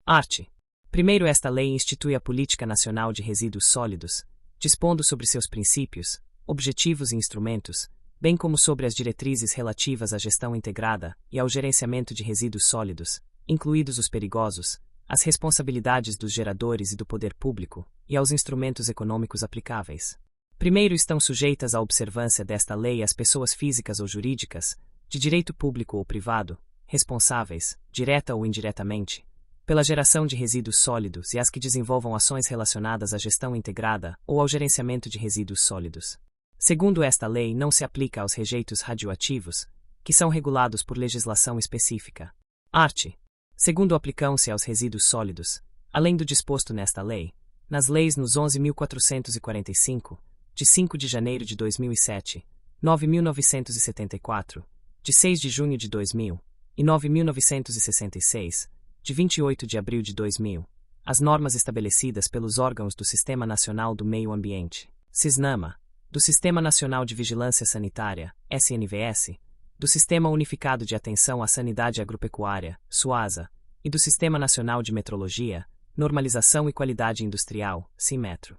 Art. Primeiro, esta lei institui a Política Nacional de Resíduos Sólidos, dispondo sobre seus princípios, objetivos e instrumentos, bem como sobre as diretrizes relativas à gestão integrada e ao gerenciamento de resíduos sólidos, incluídos os perigosos, as responsabilidades dos geradores e do poder público, e aos instrumentos econômicos aplicáveis. Primeiro, estão sujeitas à observância desta lei as pessoas físicas ou jurídicas, de direito público ou privado, responsáveis, direta ou indiretamente, pela geração de resíduos sólidos e as que desenvolvam ações relacionadas à gestão integrada ou ao gerenciamento de resíduos sólidos. Segundo, esta lei não se aplica aos rejeitos radioativos, que são regulados por legislação específica. Art. Segundo, aplicam-se aos resíduos sólidos, além do disposto nesta lei, nas leis nos 11.445, de 5 de janeiro de 2007, 9.974, de 6 de junho de 2000, e 9.966, de 28 de abril de 2000, as normas estabelecidas pelos órgãos do Sistema Nacional do Meio Ambiente, SISNAMA, do Sistema Nacional de Vigilância Sanitária, SNVS, do Sistema Unificado de Atenção à Sanidade Agropecuária, SUASA, e do Sistema Nacional de Metrologia, Normalização e Qualidade Industrial, SIMETRO.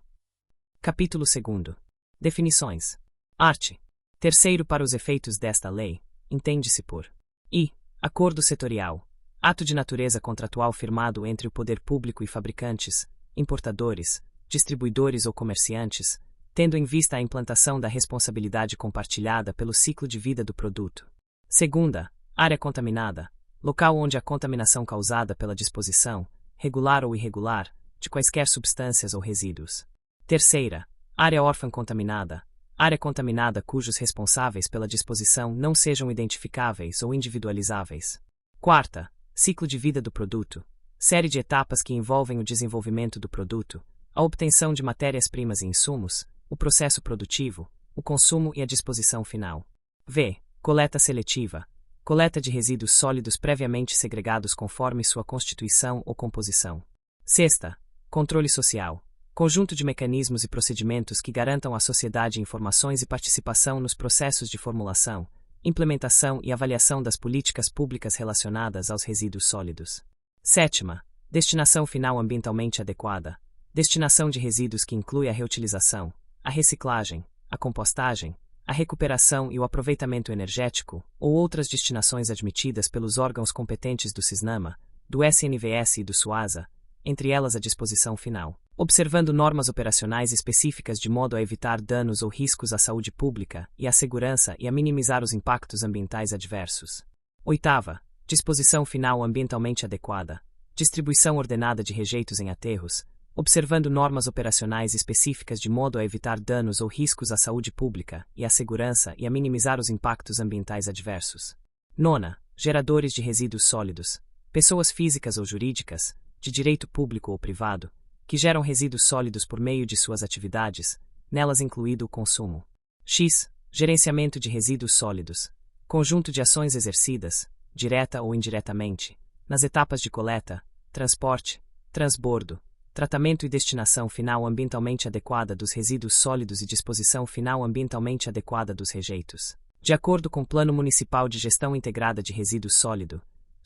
Capítulo 2. Definições. Art. Terceiro, para os efeitos desta lei, entende-se por I. Acordo setorial. Ato de natureza contratual firmado entre o poder público e fabricantes, importadores, distribuidores ou comerciantes, tendo em vista a implantação da responsabilidade compartilhada pelo ciclo de vida do produto. Segunda, área contaminada, local onde a contaminação causada pela disposição, regular ou irregular, de quaisquer substâncias ou resíduos. Terceira, área órfã contaminada, área contaminada cujos responsáveis pela disposição não sejam identificáveis ou individualizáveis. Quarta, ciclo de vida do produto, série de etapas que envolvem o desenvolvimento do produto, a obtenção de matérias-primas e insumos, o processo produtivo, o consumo e a disposição final. V. Coleta seletiva. Coleta de resíduos sólidos previamente segregados conforme sua constituição ou composição. Sexta. Controle social. Conjunto de mecanismos e procedimentos que garantam à sociedade informações e participação nos processos de formulação, implementação e avaliação das políticas públicas relacionadas aos resíduos sólidos. Sétima. Destinação final ambientalmente adequada. Destinação de resíduos que inclui a reutilização, a reciclagem, a compostagem, a recuperação e o aproveitamento energético, ou outras destinações admitidas pelos órgãos competentes do SISNAMA, do SNVS e do SUASA, entre elas a disposição final, observando normas operacionais específicas de modo a evitar danos ou riscos à saúde pública e à segurança e a minimizar os impactos ambientais adversos. Oitava, disposição final ambientalmente adequada, distribuição ordenada de rejeitos em aterros, observando normas operacionais específicas de modo a evitar danos ou riscos à saúde pública e à segurança e a minimizar os impactos ambientais adversos. Nona, geradores de resíduos sólidos, pessoas físicas ou jurídicas, de direito público ou privado, que geram resíduos sólidos por meio de suas atividades, nelas incluído o consumo. X. Gerenciamento de resíduos sólidos, conjunto de ações exercidas, direta ou indiretamente, nas etapas de coleta, transporte, transbordo, tratamento e destinação final ambientalmente adequada dos resíduos sólidos e disposição final ambientalmente adequada dos rejeitos. De acordo com o Plano Municipal de Gestão Integrada de Resíduos Sólido,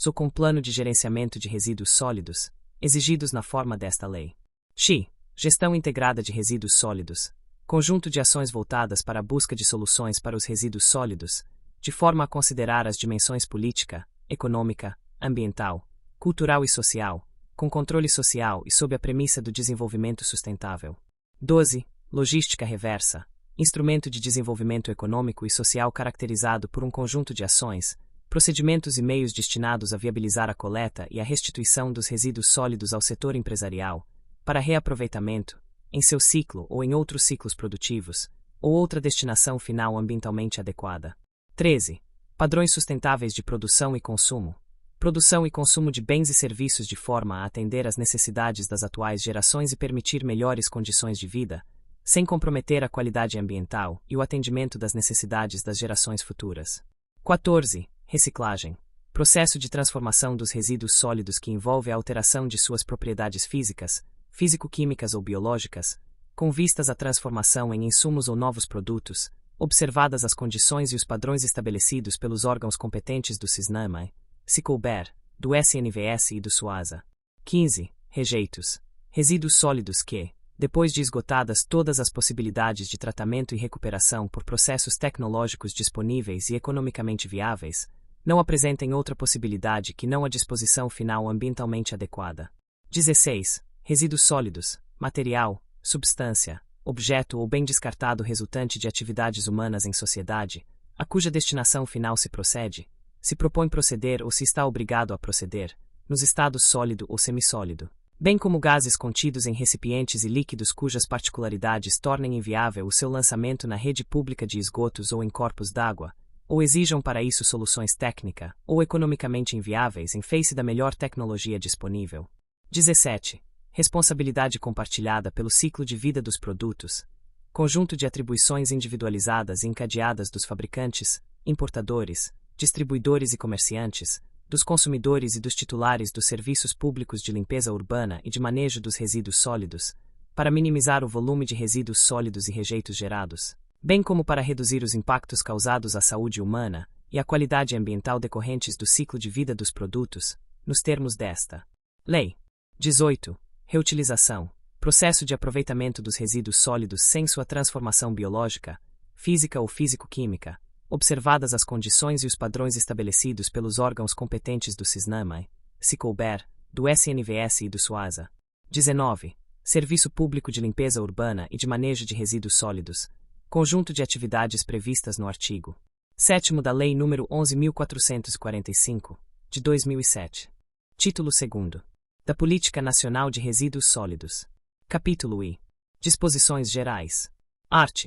ou com o Plano de Gerenciamento de Resíduos Sólidos, exigidos na forma desta lei. X. Gestão Integrada de Resíduos Sólidos, conjunto de ações voltadas para a busca de soluções para os resíduos sólidos, de forma a considerar as dimensões política, econômica, ambiental, cultural e social, com controle social e sob a premissa do desenvolvimento sustentável. 12. Logística reversa. Instrumento de desenvolvimento econômico e social caracterizado por um conjunto de ações, procedimentos e meios destinados a viabilizar a coleta e a restituição dos resíduos sólidos ao setor empresarial, para reaproveitamento, em seu ciclo ou em outros ciclos produtivos, ou outra destinação final ambientalmente adequada. 13. Padrões sustentáveis de produção e consumo. Produção e consumo de bens e serviços de forma a atender às necessidades das atuais gerações e permitir melhores condições de vida, sem comprometer a qualidade ambiental e o atendimento das necessidades das gerações futuras. 14. Reciclagem. Processo de transformação dos resíduos sólidos que envolve a alteração de suas propriedades físicas, físico-químicas ou biológicas, com vistas à transformação em insumos ou novos produtos, observadas as condições e os padrões estabelecidos pelos órgãos competentes do SISNAMA, se couber, do SNVS e do SUASA. 15. Rejeitos. Resíduos sólidos que, depois de esgotadas todas as possibilidades de tratamento e recuperação por processos tecnológicos disponíveis e economicamente viáveis, não apresentem outra possibilidade que não a disposição final ambientalmente adequada. 16. Resíduos sólidos, material, substância, objeto ou bem descartado resultante de atividades humanas em sociedade, a cuja destinação final se procede, se propõe proceder ou se está obrigado a proceder, nos estados sólido ou semissólido, bem como gases contidos em recipientes e líquidos cujas particularidades tornem inviável o seu lançamento na rede pública de esgotos ou em corpos d'água, ou exijam para isso soluções técnica ou economicamente inviáveis em face da melhor tecnologia disponível. 17. Responsabilidade compartilhada pelo ciclo de vida dos produtos, conjunto de atribuições individualizadas e encadeadas dos fabricantes, importadores, distribuidores e comerciantes, dos consumidores e dos titulares dos serviços públicos de limpeza urbana e de manejo dos resíduos sólidos, para minimizar o volume de resíduos sólidos e rejeitos gerados, bem como para reduzir os impactos causados à saúde humana e à qualidade ambiental decorrentes do ciclo de vida dos produtos, nos termos desta Lei. 18. Reutilização. Processo de aproveitamento dos resíduos sólidos sem sua transformação biológica, física ou físico-química, observadas as condições e os padrões estabelecidos pelos órgãos competentes do CISNAMA, se couber, do SNVS e do SUASA. 19. Serviço Público de Limpeza Urbana e de Manejo de Resíduos Sólidos, conjunto de atividades previstas no artigo 7º da Lei nº 11.445, de 2007. Título 2º. Da Política Nacional de Resíduos Sólidos. Capítulo I. Disposições Gerais. Art.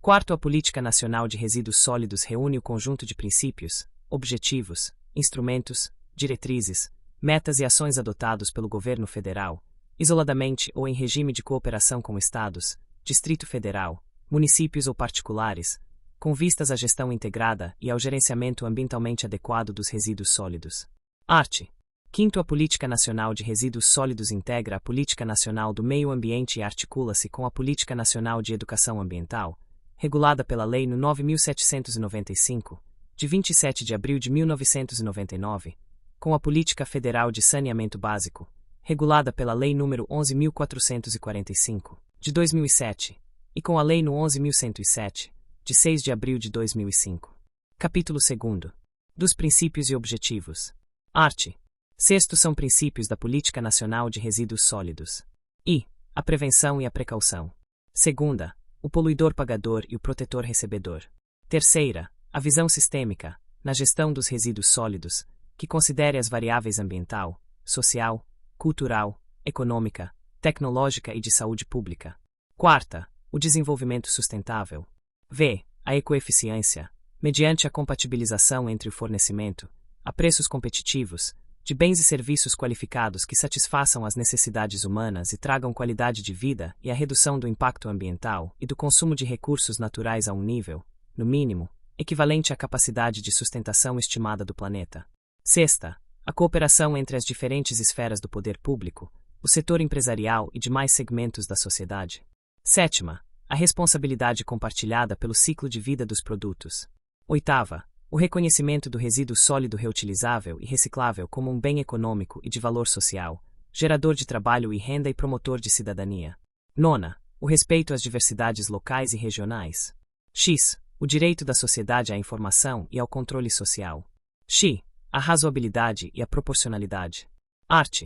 4º. A Política Nacional de Resíduos Sólidos reúne o conjunto de princípios, objetivos, instrumentos, diretrizes, metas e ações adotados pelo Governo Federal, isoladamente ou em regime de cooperação com estados, Distrito Federal, municípios ou particulares, com vistas à gestão integrada e ao gerenciamento ambientalmente adequado dos resíduos sólidos. Art. 5º. A Política Nacional de Resíduos Sólidos integra a Política Nacional do Meio Ambiente e articula-se com a Política Nacional de Educação Ambiental, regulada pela Lei nº 9.795, de 27 de abril de 1999, com a Política Federal de Saneamento Básico, regulada pela Lei nº 11.445, de 2007, e com a Lei nº 11.107, de 6 de abril de 2005. Capítulo 2º. Dos Princípios e Objetivos. Art. 6º. São princípios da Política Nacional de Resíduos Sólidos. I. A prevenção e a precaução. 2ª. O poluidor-pagador e o protetor-recebedor. 3ª. A visão sistêmica, na gestão dos resíduos sólidos, que considere as variáveis ambiental, social, cultural, econômica, tecnológica e de saúde pública. 4ª. O desenvolvimento sustentável. V. A ecoeficiência, mediante a compatibilização entre o fornecimento, a preços competitivos, de bens e serviços qualificados que satisfaçam as necessidades humanas e tragam qualidade de vida e a redução do impacto ambiental e do consumo de recursos naturais a um nível, no mínimo, equivalente à capacidade de sustentação estimada do planeta. 6ª. A cooperação entre as diferentes esferas do poder público, o setor empresarial e demais segmentos da sociedade. 7ª. A responsabilidade compartilhada pelo ciclo de vida dos produtos. 8ª. O reconhecimento do resíduo sólido reutilizável e reciclável como um bem econômico e de valor social, gerador de trabalho e renda e promotor de cidadania. 9ª. O respeito às diversidades locais e regionais. X. O direito da sociedade à informação e ao controle social. X. A razoabilidade e a proporcionalidade. Art.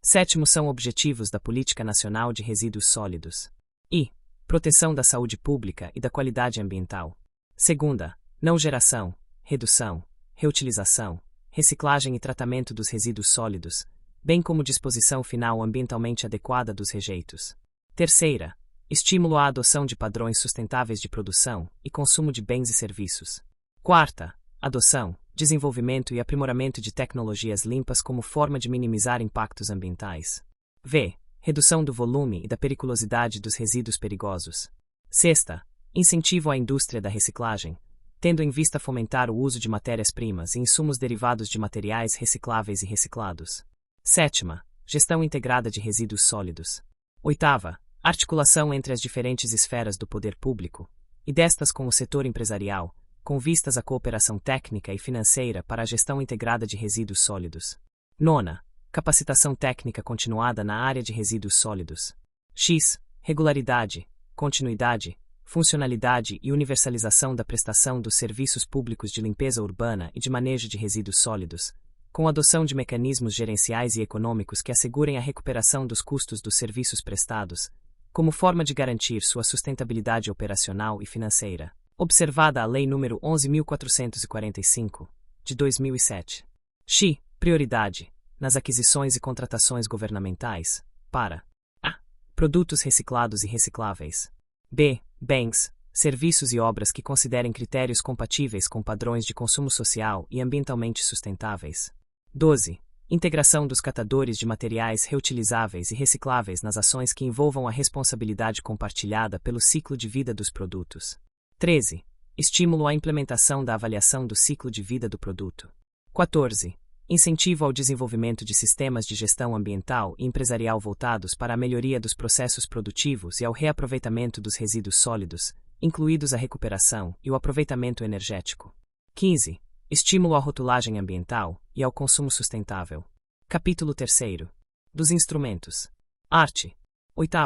7º. São objetivos da Política Nacional de Resíduos Sólidos. I. Proteção da saúde pública e da qualidade ambiental. 2ª. Não geração, redução, reutilização, reciclagem e tratamento dos resíduos sólidos, bem como disposição final ambientalmente adequada dos rejeitos. 3ª. Estímulo à adoção de padrões sustentáveis de produção e consumo de bens e serviços. 4ª. Adoção, desenvolvimento e aprimoramento de tecnologias limpas como forma de minimizar impactos ambientais. V. Redução do volume e da periculosidade dos resíduos perigosos. 6ª. Incentivo à indústria da reciclagem, tendo em vista fomentar o uso de matérias-primas e insumos derivados de materiais recicláveis e reciclados. 7ª. Gestão integrada de resíduos sólidos. 8ª. Articulação entre as diferentes esferas do poder público, e destas com o setor empresarial, com vistas à cooperação técnica e financeira para a gestão integrada de resíduos sólidos. 9ª. Capacitação técnica continuada na área de resíduos sólidos. X. Regularidade, continuidade, funcionalidade e universalização da prestação dos serviços públicos de limpeza urbana e de manejo de resíduos sólidos, com adoção de mecanismos gerenciais e econômicos que assegurem a recuperação dos custos dos serviços prestados, como forma de garantir sua sustentabilidade operacional e financeira, observada a Lei nº 11.445, de 2007. X. Prioridade, nas aquisições e contratações governamentais, para a. Produtos reciclados e recicláveis. b. Bens, serviços e obras que considerem critérios compatíveis com padrões de consumo social e ambientalmente sustentáveis. 12. Integração dos catadores de materiais reutilizáveis e recicláveis nas ações que envolvam a responsabilidade compartilhada pelo ciclo de vida dos produtos. 13. Estímulo à implementação da avaliação do ciclo de vida do produto. 14. Incentivo ao desenvolvimento de sistemas de gestão ambiental e empresarial voltados para a melhoria dos processos produtivos e ao reaproveitamento dos resíduos sólidos, incluídos a recuperação e o aproveitamento energético. 15. Estímulo à rotulagem ambiental e ao consumo sustentável. Capítulo 3. Dos instrumentos. Arte. 8.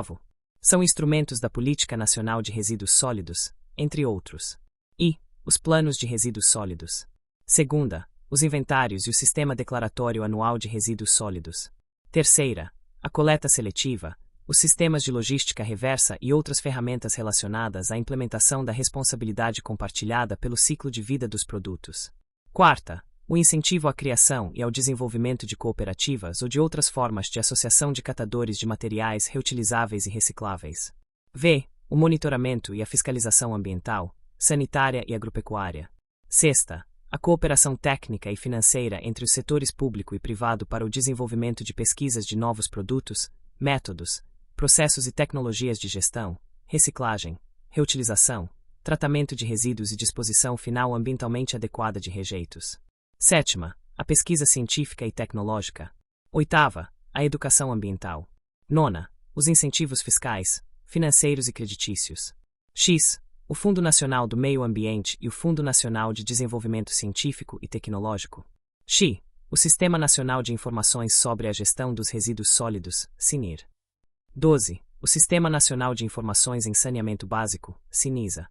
São instrumentos da Política Nacional de Resíduos Sólidos, entre outros. I. Os planos de resíduos sólidos. 2. Os inventários e o Sistema Declaratório Anual de Resíduos Sólidos. 3. A coleta seletiva, os sistemas de logística reversa e outras ferramentas relacionadas à implementação da responsabilidade compartilhada pelo ciclo de vida dos produtos. 4. O incentivo à criação e ao desenvolvimento de cooperativas ou de outras formas de associação de catadores de materiais reutilizáveis e recicláveis. V. O monitoramento e a fiscalização ambiental, sanitária e agropecuária. 6. A cooperação técnica e financeira entre os setores público e privado para o desenvolvimento de pesquisas de novos produtos, métodos, processos e tecnologias de gestão, reciclagem, reutilização, tratamento de resíduos e disposição final ambientalmente adequada de rejeitos. 7. A pesquisa científica e tecnológica. 8. A educação ambiental. 9. Os incentivos fiscais, financeiros e creditícios. X. O Fundo Nacional do Meio Ambiente e o Fundo Nacional de Desenvolvimento Científico e Tecnológico. X. O Sistema Nacional de Informações sobre a Gestão dos Resíduos Sólidos, SINIR. 12. O Sistema Nacional de Informações em Saneamento Básico, SINISA.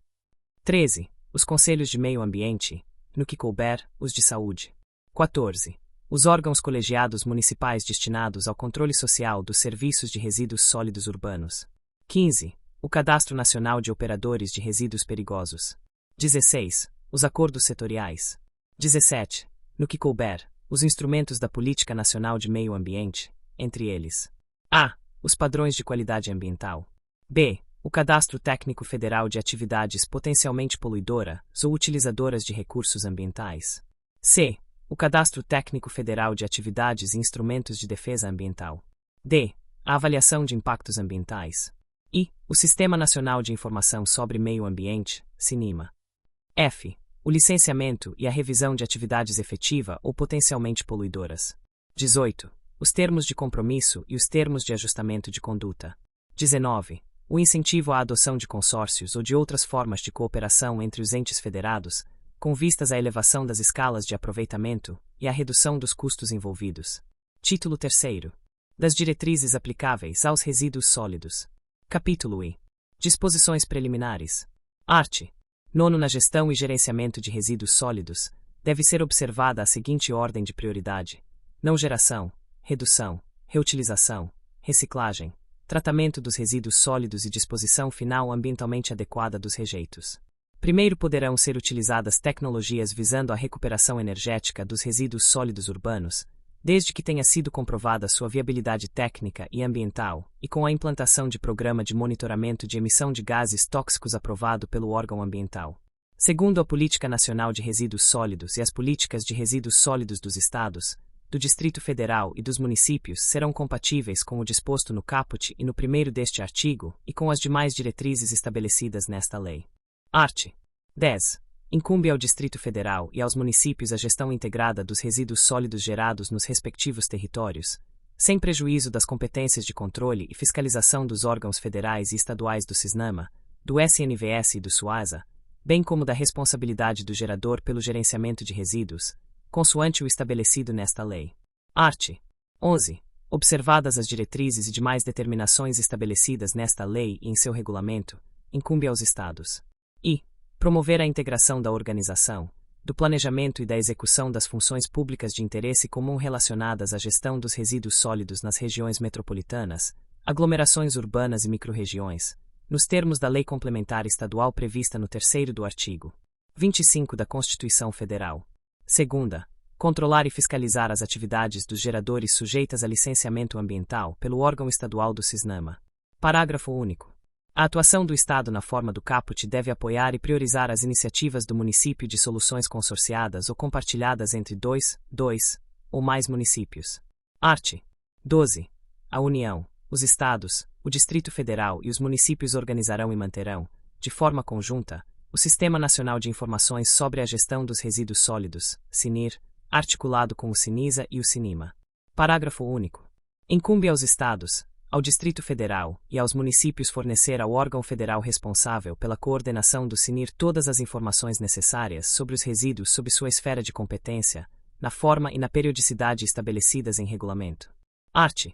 13. Os Conselhos de Meio Ambiente, no que couber, os de saúde. 14. Os órgãos colegiados municipais destinados ao controle social dos serviços de resíduos sólidos urbanos. 15. O Cadastro Nacional de Operadores de Resíduos Perigosos. 16. Os acordos setoriais. 17. No que couber, os instrumentos da Política Nacional de Meio Ambiente, entre eles: a. Os padrões de qualidade ambiental. b. O Cadastro Técnico Federal de Atividades Potencialmente Poluidoras ou Utilizadoras de Recursos Ambientais. c. O Cadastro Técnico Federal de Atividades e Instrumentos de Defesa Ambiental. d. A Avaliação de Impactos Ambientais. e. O Sistema Nacional de Informação sobre Meio Ambiente, SINIMA. f. O licenciamento e a revisão de atividades efetiva ou potencialmente poluidoras. 18. Os termos de compromisso e os termos de ajustamento de conduta. 19. O incentivo à adoção de consórcios ou de outras formas de cooperação entre os entes federados, com vistas à elevação das escalas de aproveitamento e à redução dos custos envolvidos. Título 3. Das diretrizes aplicáveis aos resíduos sólidos. Capítulo I. Disposições preliminares. Art. 9. Na gestão e gerenciamento de resíduos sólidos, deve ser observada a seguinte ordem de prioridade: não geração, redução, reutilização, reciclagem, tratamento dos resíduos sólidos e disposição final ambientalmente adequada dos rejeitos. Primeiro poderão ser utilizadas tecnologias visando a recuperação energética dos resíduos sólidos urbanos, desde que tenha sido comprovada sua viabilidade técnica e ambiental, e com a implantação de programa de monitoramento de emissão de gases tóxicos aprovado pelo órgão ambiental. Segundo a Política Nacional de Resíduos Sólidos e as políticas de resíduos sólidos dos estados, do Distrito Federal e dos municípios serão compatíveis com o disposto no caput e no primeiro deste artigo e com as demais diretrizes estabelecidas nesta lei. Art. 10. Incumbe ao Distrito Federal e aos municípios a gestão integrada dos resíduos sólidos gerados nos respectivos territórios, sem prejuízo das competências de controle e fiscalização dos órgãos federais e estaduais do SISNAMA, do SNVS e do SUASA, bem como da responsabilidade do gerador pelo gerenciamento de resíduos, consoante o estabelecido nesta lei. Art. 11. Observadas as diretrizes e demais determinações estabelecidas nesta lei e em seu regulamento, incumbe aos Estados e promover a integração da organização, do planejamento e da execução das funções públicas de interesse comum relacionadas à gestão dos resíduos sólidos nas regiões metropolitanas, aglomerações urbanas e microrregiões, nos termos da Lei Complementar Estadual prevista no 3º do artigo 25 da Constituição Federal. Segunda, controlar e fiscalizar as atividades dos geradores sujeitas a licenciamento ambiental pelo órgão estadual do CISNAMA. Parágrafo único. A atuação do Estado na forma do caput deve apoiar e priorizar as iniciativas do município de soluções consorciadas ou compartilhadas entre dois ou mais municípios. Art. 12. A União, os Estados, o Distrito Federal e os municípios organizarão e manterão, de forma conjunta, o Sistema Nacional de Informações sobre a Gestão dos Resíduos Sólidos, SINIR, articulado com o SINISA e o SINIMA. Parágrafo único. Incumbe aos Estados, ao Distrito Federal e aos municípios fornecer ao órgão federal responsável pela coordenação do SINIR todas as informações necessárias sobre os resíduos sob sua esfera de competência, na forma e na periodicidade estabelecidas em regulamento. Art.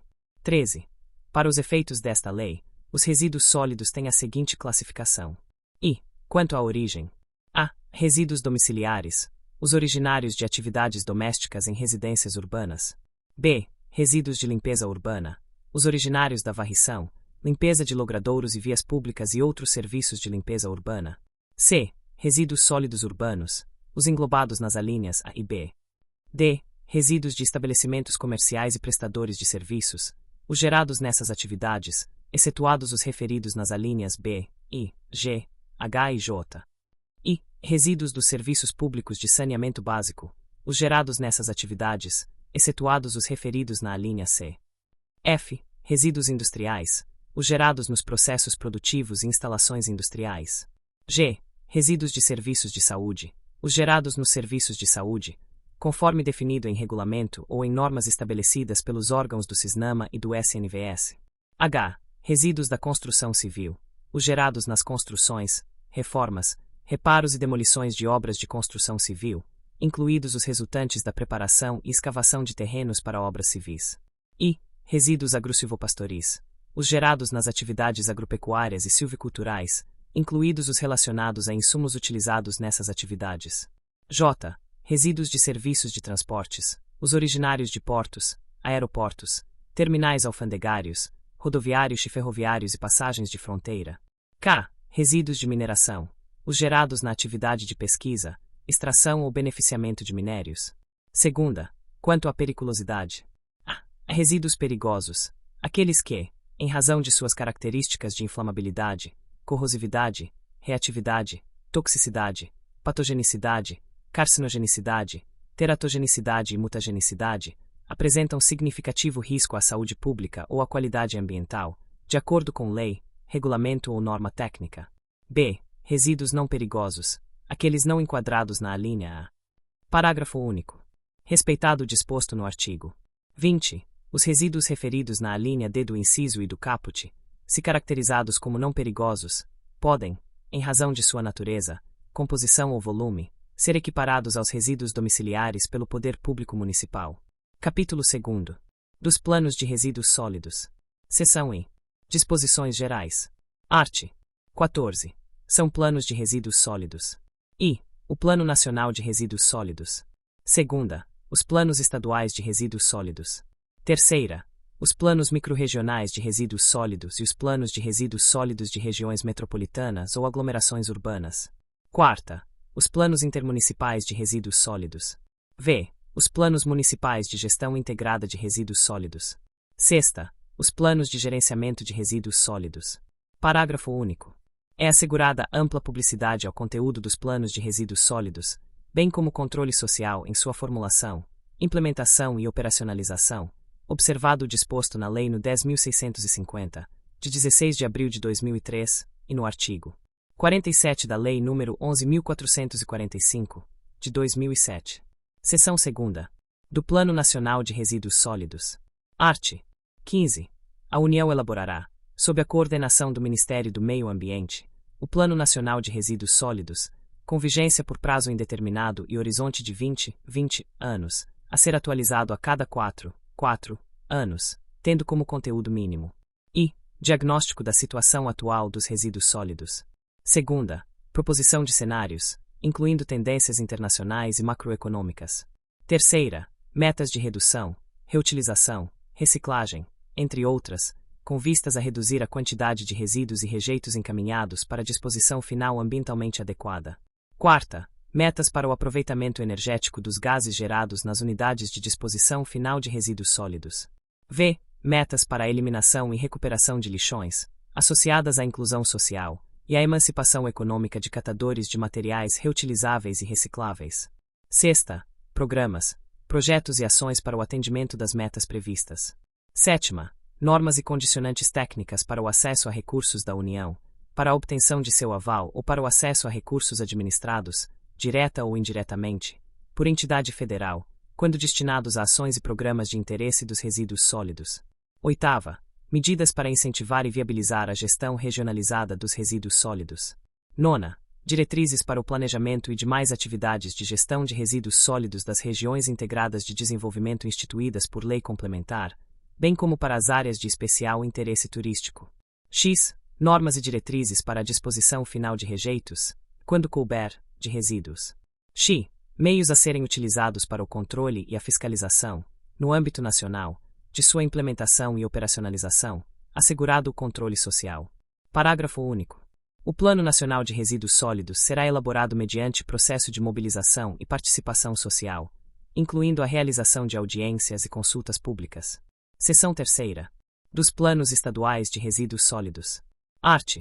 13. Para os efeitos desta lei, os resíduos sólidos têm a seguinte classificação. I. Quanto à origem. A. Resíduos domiciliares, os originários de atividades domésticas em residências urbanas. B. Resíduos de limpeza urbana, os originários da varrição, limpeza de logradouros e vias públicas e outros serviços de limpeza urbana. C. Resíduos sólidos urbanos, os englobados nas alíneas A e B. D. Resíduos de estabelecimentos comerciais e prestadores de serviços, os gerados nessas atividades, excetuados os referidos nas alíneas B, I, G, H e J. I. Resíduos dos serviços públicos de saneamento básico, os gerados nessas atividades, excetuados os referidos na alínea C. F. Resíduos industriais, os gerados nos processos produtivos e instalações industriais. G. Resíduos de serviços de saúde, os gerados nos serviços de saúde, conforme definido em regulamento ou em normas estabelecidas pelos órgãos do CISNAMA e do SNVS. H. Resíduos da construção civil, os gerados nas construções, reformas, reparos e demolições de obras de construção civil, incluídos os resultantes da preparação e escavação de terrenos para obras civis. I. Resíduos agro-silvopastoris, os gerados nas atividades agropecuárias e silviculturais, incluídos os relacionados a insumos utilizados nessas atividades. J. Resíduos de serviços de transportes, os originários de portos, aeroportos, terminais alfandegários, rodoviários e ferroviários e passagens de fronteira. K. Resíduos de mineração, os gerados na atividade de pesquisa, extração ou beneficiamento de minérios. Segunda, quanto à periculosidade. A. Resíduos perigosos, aqueles que, em razão de suas características de inflamabilidade, corrosividade, reatividade, toxicidade, patogenicidade, carcinogenicidade, teratogenicidade e mutagenicidade, apresentam significativo risco à saúde pública ou à qualidade ambiental, de acordo com lei, regulamento ou norma técnica. B. Resíduos não perigosos, aqueles não enquadrados na alínea A. Parágrafo único. Respeitado o disposto no artigo 20, os resíduos referidos na alínea D do inciso e do caput, se caracterizados como não perigosos, podem, em razão de sua natureza, composição ou volume, ser equiparados aos resíduos domiciliares pelo poder público municipal. Capítulo 2. Dos planos de resíduos sólidos. Seção I. Disposições gerais. Art. 14. São planos de resíduos sólidos. I. O Plano Nacional de Resíduos Sólidos. Segunda. Os planos estaduais de resíduos sólidos. Terceira. Os planos microrregionais de resíduos sólidos e os planos de resíduos sólidos de regiões metropolitanas ou aglomerações urbanas. Quarta. Os planos intermunicipais de resíduos sólidos. V. Os planos municipais de gestão integrada de resíduos sólidos. Sexta. Os planos de gerenciamento de resíduos sólidos. Parágrafo único. É assegurada ampla publicidade ao conteúdo dos planos de resíduos sólidos, bem como controle social em sua formulação, implementação e operacionalização, observado o disposto na Lei nº 10.650, de 16 de abril de 2003, e no artigo 47 da Lei nº 11.445, de 2007. Seção 2. Do Plano Nacional de Resíduos Sólidos. Art. 15. A União elaborará, sob a coordenação do Ministério do Meio Ambiente, o Plano Nacional de Resíduos Sólidos, com vigência por prazo indeterminado e horizonte de 20 anos, a ser atualizado a cada 4 anos, tendo como conteúdo mínimo. I. Diagnóstico da situação atual dos resíduos sólidos. Segunda, proposição de cenários, incluindo tendências internacionais e macroeconômicas. Terceira, metas de redução, reutilização, reciclagem, entre outras, com vistas a reduzir a quantidade de resíduos e rejeitos encaminhados para a disposição final ambientalmente adequada. Quarta, metas para o aproveitamento energético dos gases gerados nas unidades de disposição final de resíduos sólidos. V. Metas para a eliminação e recuperação de lixões, associadas à inclusão social e à emancipação econômica de catadores de materiais reutilizáveis e recicláveis. Sexta, programas, projetos e ações para o atendimento das metas previstas. Sétima, normas e condicionantes técnicas para o acesso a recursos da União, para a obtenção de seu aval ou para o acesso a recursos administrados, direta ou indiretamente, por entidade federal, quando destinados a ações e programas de interesse dos resíduos sólidos. Oitava, medidas para incentivar e viabilizar a gestão regionalizada dos resíduos sólidos. Nona, diretrizes para o planejamento e demais atividades de gestão de resíduos sólidos das regiões integradas de desenvolvimento instituídas por lei complementar, bem como para as áreas de especial interesse turístico. X. Normas e diretrizes para a disposição final de rejeitos, quando couber, de resíduos. X. Meios a serem utilizados para o controle e a fiscalização, no âmbito nacional, de sua implementação e operacionalização, assegurado o controle social. Parágrafo único. O Plano Nacional de Resíduos Sólidos será elaborado mediante processo de mobilização e participação social, incluindo a realização de audiências e consultas públicas. Seção 3ª. Dos Planos Estaduais de Resíduos Sólidos. Art.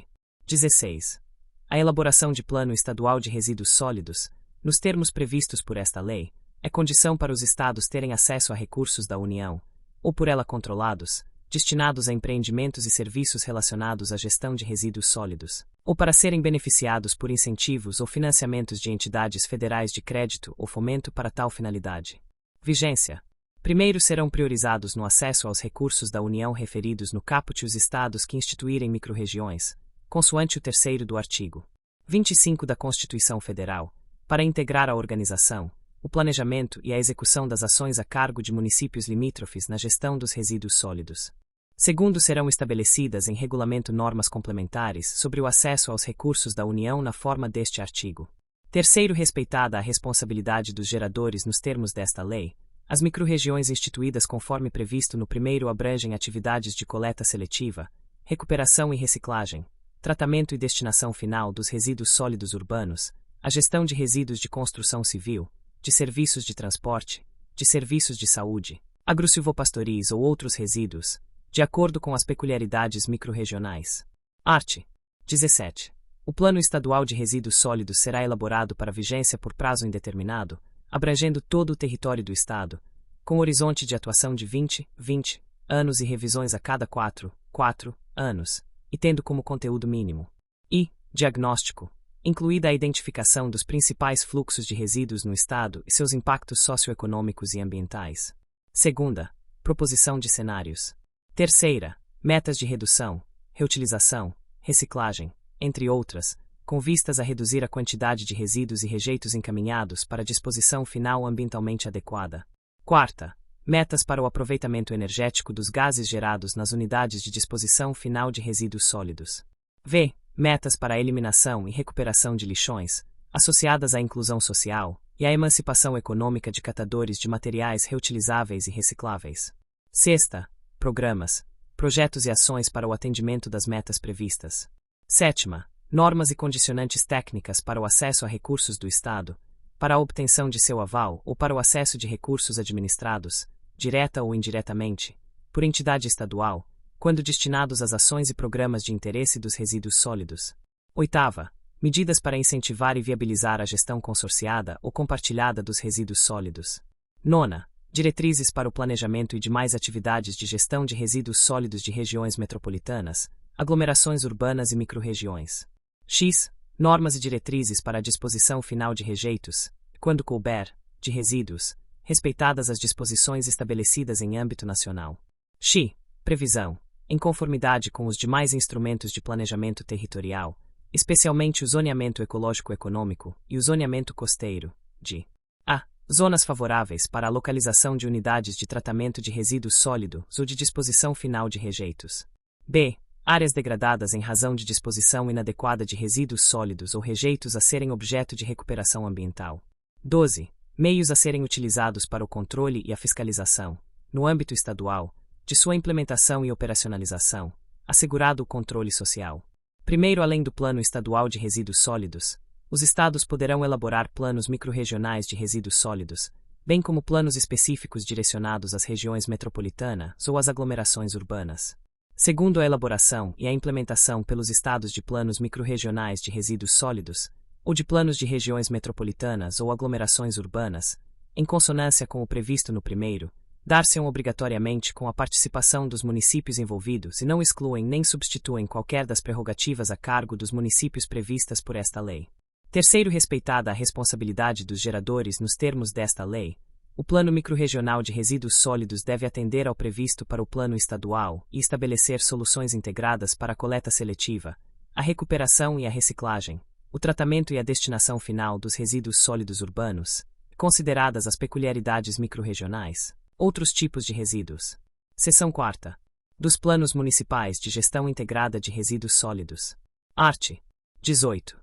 16. A elaboração de Plano Estadual de Resíduos Sólidos, nos termos previstos por esta lei, é condição para os estados terem acesso a recursos da União, ou por ela controlados, destinados a empreendimentos e serviços relacionados à gestão de resíduos sólidos, ou para serem beneficiados por incentivos ou financiamentos de entidades federais de crédito ou fomento para tal finalidade. Vigência. Primeiro serão priorizados no acesso aos recursos da União referidos no caput os estados que instituírem microrregiões, consoante o 3º do artigo 25 da Constituição Federal, para integrar a organização, o planejamento e a execução das ações a cargo de municípios limítrofes na gestão dos resíduos sólidos. Segundo, serão estabelecidas em regulamento normas complementares sobre o acesso aos recursos da União na forma deste artigo. Terceiro, respeitada a responsabilidade dos geradores nos termos desta lei, as microrregiões instituídas conforme previsto no primeiro abrangem atividades de coleta seletiva, recuperação e reciclagem, tratamento e destinação final dos resíduos sólidos urbanos, a gestão de resíduos de construção civil, de serviços de transporte, de serviços de saúde, agrosilvopastoris ou outros resíduos, de acordo com as peculiaridades microrregionais. Art. 17. O Plano Estadual de Resíduos Sólidos será elaborado para vigência por prazo indeterminado, abrangendo todo o território do Estado, com horizonte de atuação de 20 anos e revisões a cada 4 anos, e tendo como conteúdo mínimo. I. Diagnóstico, incluída a identificação dos principais fluxos de resíduos no Estado e seus impactos socioeconômicos e ambientais. Segunda, proposição de cenários. Terceira, metas de redução, reutilização, reciclagem, entre outras, com vistas a reduzir a quantidade de resíduos e rejeitos encaminhados para a disposição final ambientalmente adequada. Quarta, metas para o aproveitamento energético dos gases gerados nas unidades de disposição final de resíduos sólidos. V. Metas para a eliminação e recuperação de lixões, associadas à inclusão social e à emancipação econômica de catadores de materiais reutilizáveis e recicláveis. Sexta, programas, projetos e ações para o atendimento das metas previstas. Sétima, normas e condicionantes técnicas para o acesso a recursos do Estado, para a obtenção de seu aval ou para o acesso de recursos administrados, direta ou indiretamente, por entidade estadual, quando destinados às ações e programas de interesse dos resíduos sólidos. Oitava, medidas para incentivar e viabilizar a gestão consorciada ou compartilhada dos resíduos sólidos. Nona, diretrizes para o planejamento e demais atividades de gestão de resíduos sólidos de regiões metropolitanas, aglomerações urbanas e microrregiões. X. Normas e diretrizes para a disposição final de rejeitos, quando couber, de resíduos, respeitadas as disposições estabelecidas em âmbito nacional. X. Previsão, em conformidade com os demais instrumentos de planejamento territorial, especialmente o zoneamento ecológico-econômico e o zoneamento costeiro, de a. Zonas favoráveis para a localização de unidades de tratamento de resíduos sólidos ou de disposição final de rejeitos. B. Áreas degradadas em razão de disposição inadequada de resíduos sólidos ou rejeitos a serem objeto de recuperação ambiental. 12. Meios a serem utilizados para o controle e a fiscalização, no âmbito estadual, de sua implementação e operacionalização, assegurado o controle social. Primeiro, além do Plano Estadual de Resíduos Sólidos, os estados poderão elaborar planos microrregionais de resíduos sólidos, bem como planos específicos direcionados às regiões metropolitanas ou às aglomerações urbanas. Segundo, a elaboração e a implementação pelos estados de planos microrregionais de resíduos sólidos, ou de planos de regiões metropolitanas ou aglomerações urbanas, em consonância com o previsto no primeiro, dar-se-ão obrigatoriamente com a participação dos municípios envolvidos e não excluem nem substituem qualquer das prerrogativas a cargo dos municípios previstas por esta lei. Terceiro, respeitada a responsabilidade dos geradores nos termos desta lei, o Plano Microrregional de Resíduos Sólidos deve atender ao previsto para o Plano Estadual e estabelecer soluções integradas para a coleta seletiva, a recuperação e a reciclagem, o tratamento e a destinação final dos resíduos sólidos urbanos, consideradas as peculiaridades microrregionais. Outros tipos de resíduos. Seção 4ª. Dos Planos Municipais de Gestão Integrada de Resíduos Sólidos. Art. 18.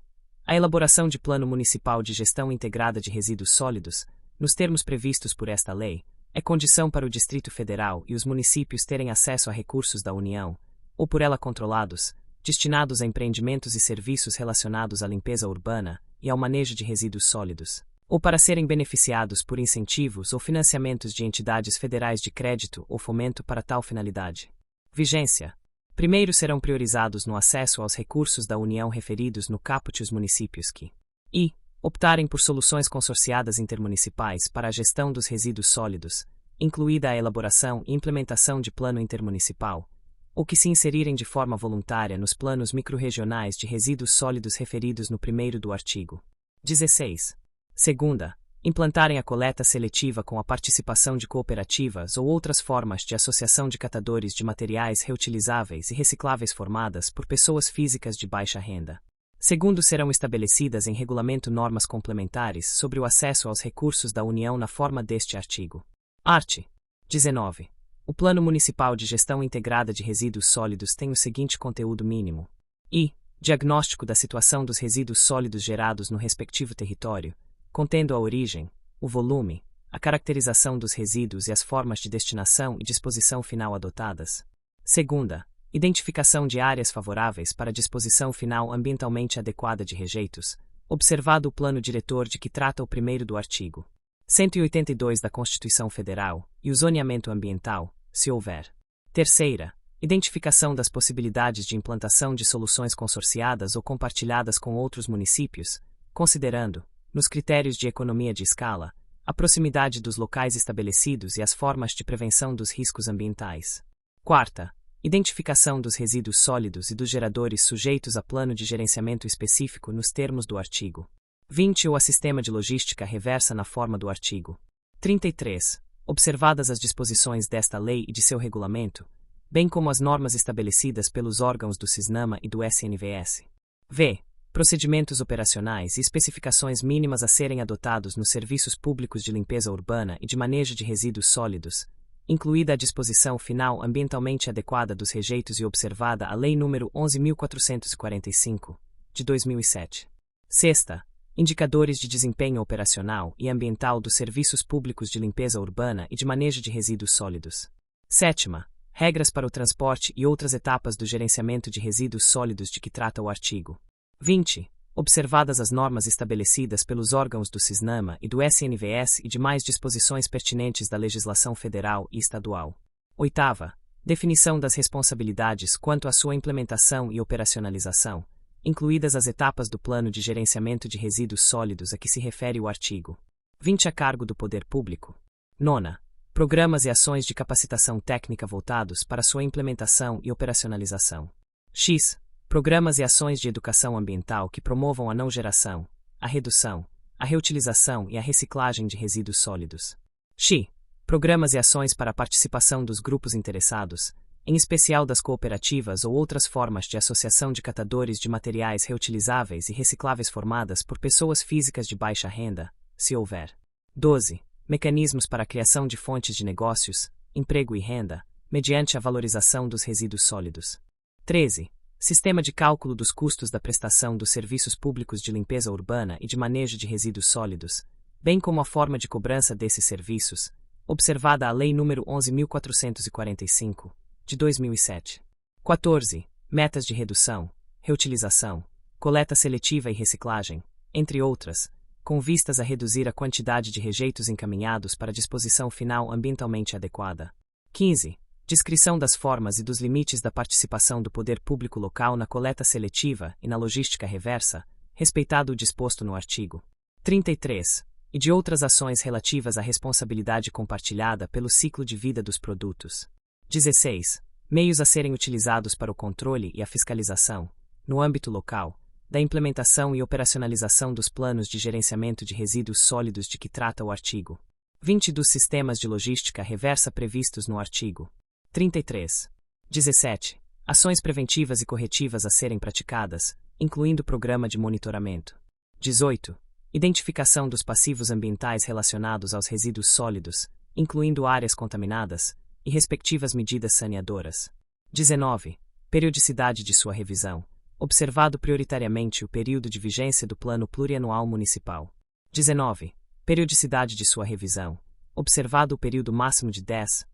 A elaboração de Plano Municipal de Gestão Integrada de Resíduos Sólidos, nos termos previstos por esta lei, é condição para o Distrito Federal e os municípios terem acesso a recursos da União, ou por ela controlados, destinados a empreendimentos e serviços relacionados à limpeza urbana e ao manejo de resíduos sólidos, ou para serem beneficiados por incentivos ou financiamentos de entidades federais de crédito ou fomento para tal finalidade. Vigência. Primeiro, serão priorizados no acesso aos recursos da União referidos no caput os municípios que optarem por soluções consorciadas intermunicipais para a gestão dos resíduos sólidos, incluída a elaboração e implementação de plano intermunicipal, ou que se inserirem de forma voluntária nos planos microrregionais de resíduos sólidos referidos no primeiro do artigo 16. Segunda, implantarem a coleta seletiva com a participação de cooperativas ou outras formas de associação de catadores de materiais reutilizáveis e recicláveis formadas por pessoas físicas de baixa renda. Segundo, serão estabelecidas em regulamento normas complementares sobre o acesso aos recursos da União na forma deste artigo. Art. 19. O Plano Municipal de Gestão Integrada de Resíduos Sólidos tem o seguinte conteúdo mínimo: diagnóstico da situação dos resíduos sólidos gerados no respectivo território, contendo a origem, o volume, a caracterização dos resíduos e as formas de destinação e disposição final adotadas. Segunda, identificação de áreas favoráveis para a disposição final ambientalmente adequada de rejeitos, observado o plano diretor de que trata o primeiro do artigo 182 da Constituição Federal e o zoneamento ambiental, se houver. Terceira, identificação das possibilidades de implantação de soluções consorciadas ou compartilhadas com outros municípios, considerando, nos critérios de economia de escala, a proximidade dos locais estabelecidos e as formas de prevenção dos riscos ambientais. Quarta, identificação dos resíduos sólidos e dos geradores sujeitos a plano de gerenciamento específico nos termos do artigo 20 ou a sistema de logística reversa na forma do artigo 33, observadas as disposições desta lei e de seu regulamento, bem como as normas estabelecidas pelos órgãos do CISNAMA e do SNVS. V. Procedimentos operacionais e especificações mínimas a serem adotados nos serviços públicos de limpeza urbana e de manejo de resíduos sólidos, incluída a disposição final ambientalmente adequada dos rejeitos e observada a Lei nº 11.445, de 2007. Sexta, indicadores de desempenho operacional e ambiental dos serviços públicos de limpeza urbana e de manejo de resíduos sólidos. Sétima, regras para o transporte e outras etapas do gerenciamento de resíduos sólidos de que trata o artigo 20, observadas as normas estabelecidas pelos órgãos do CISNAMA e do SNVS e demais disposições pertinentes da legislação federal e estadual. Oitava, definição das responsabilidades quanto à sua implementação e operacionalização, incluídas as etapas do Plano de Gerenciamento de Resíduos Sólidos a que se refere o artigo 20 a cargo do Poder Público. Nona, programas e ações de capacitação técnica voltados para sua implementação e operacionalização. X. Programas e ações de educação ambiental que promovam a não geração, a redução, a reutilização e a reciclagem de resíduos sólidos. X. Programas e ações para a participação dos grupos interessados, em especial das cooperativas ou outras formas de associação de catadores de materiais reutilizáveis e recicláveis formadas por pessoas físicas de baixa renda, se houver. 12. Mecanismos para a criação de fontes de negócios, emprego e renda, mediante a valorização dos resíduos sólidos. 13. Sistema de cálculo dos custos da prestação dos serviços públicos de limpeza urbana e de manejo de resíduos sólidos, bem como a forma de cobrança desses serviços, observada a Lei nº 11.445, de 2007. 14. Metas de redução, reutilização, coleta seletiva e reciclagem, entre outras, com vistas a reduzir a quantidade de rejeitos encaminhados para disposição final ambientalmente adequada. 15. Descrição das formas e dos limites da participação do poder público local na coleta seletiva e na logística reversa, respeitado o disposto no artigo 33, e de outras ações relativas à responsabilidade compartilhada pelo ciclo de vida dos produtos. 16. Meios a serem utilizados para o controle e a fiscalização, no âmbito local, da implementação e operacionalização dos planos de gerenciamento de resíduos sólidos de que trata o artigo 20 dos sistemas de logística reversa previstos no artigo 33. 17. Ações preventivas e corretivas a serem praticadas, incluindo programa de monitoramento. 18. Identificação dos passivos ambientais relacionados aos resíduos sólidos, incluindo áreas contaminadas, e respectivas medidas saneadoras. 19. Periodicidade de sua revisão, observado prioritariamente o período de vigência do Plano Plurianual Municipal. 19. Periodicidade de sua revisão, observado o período máximo de 10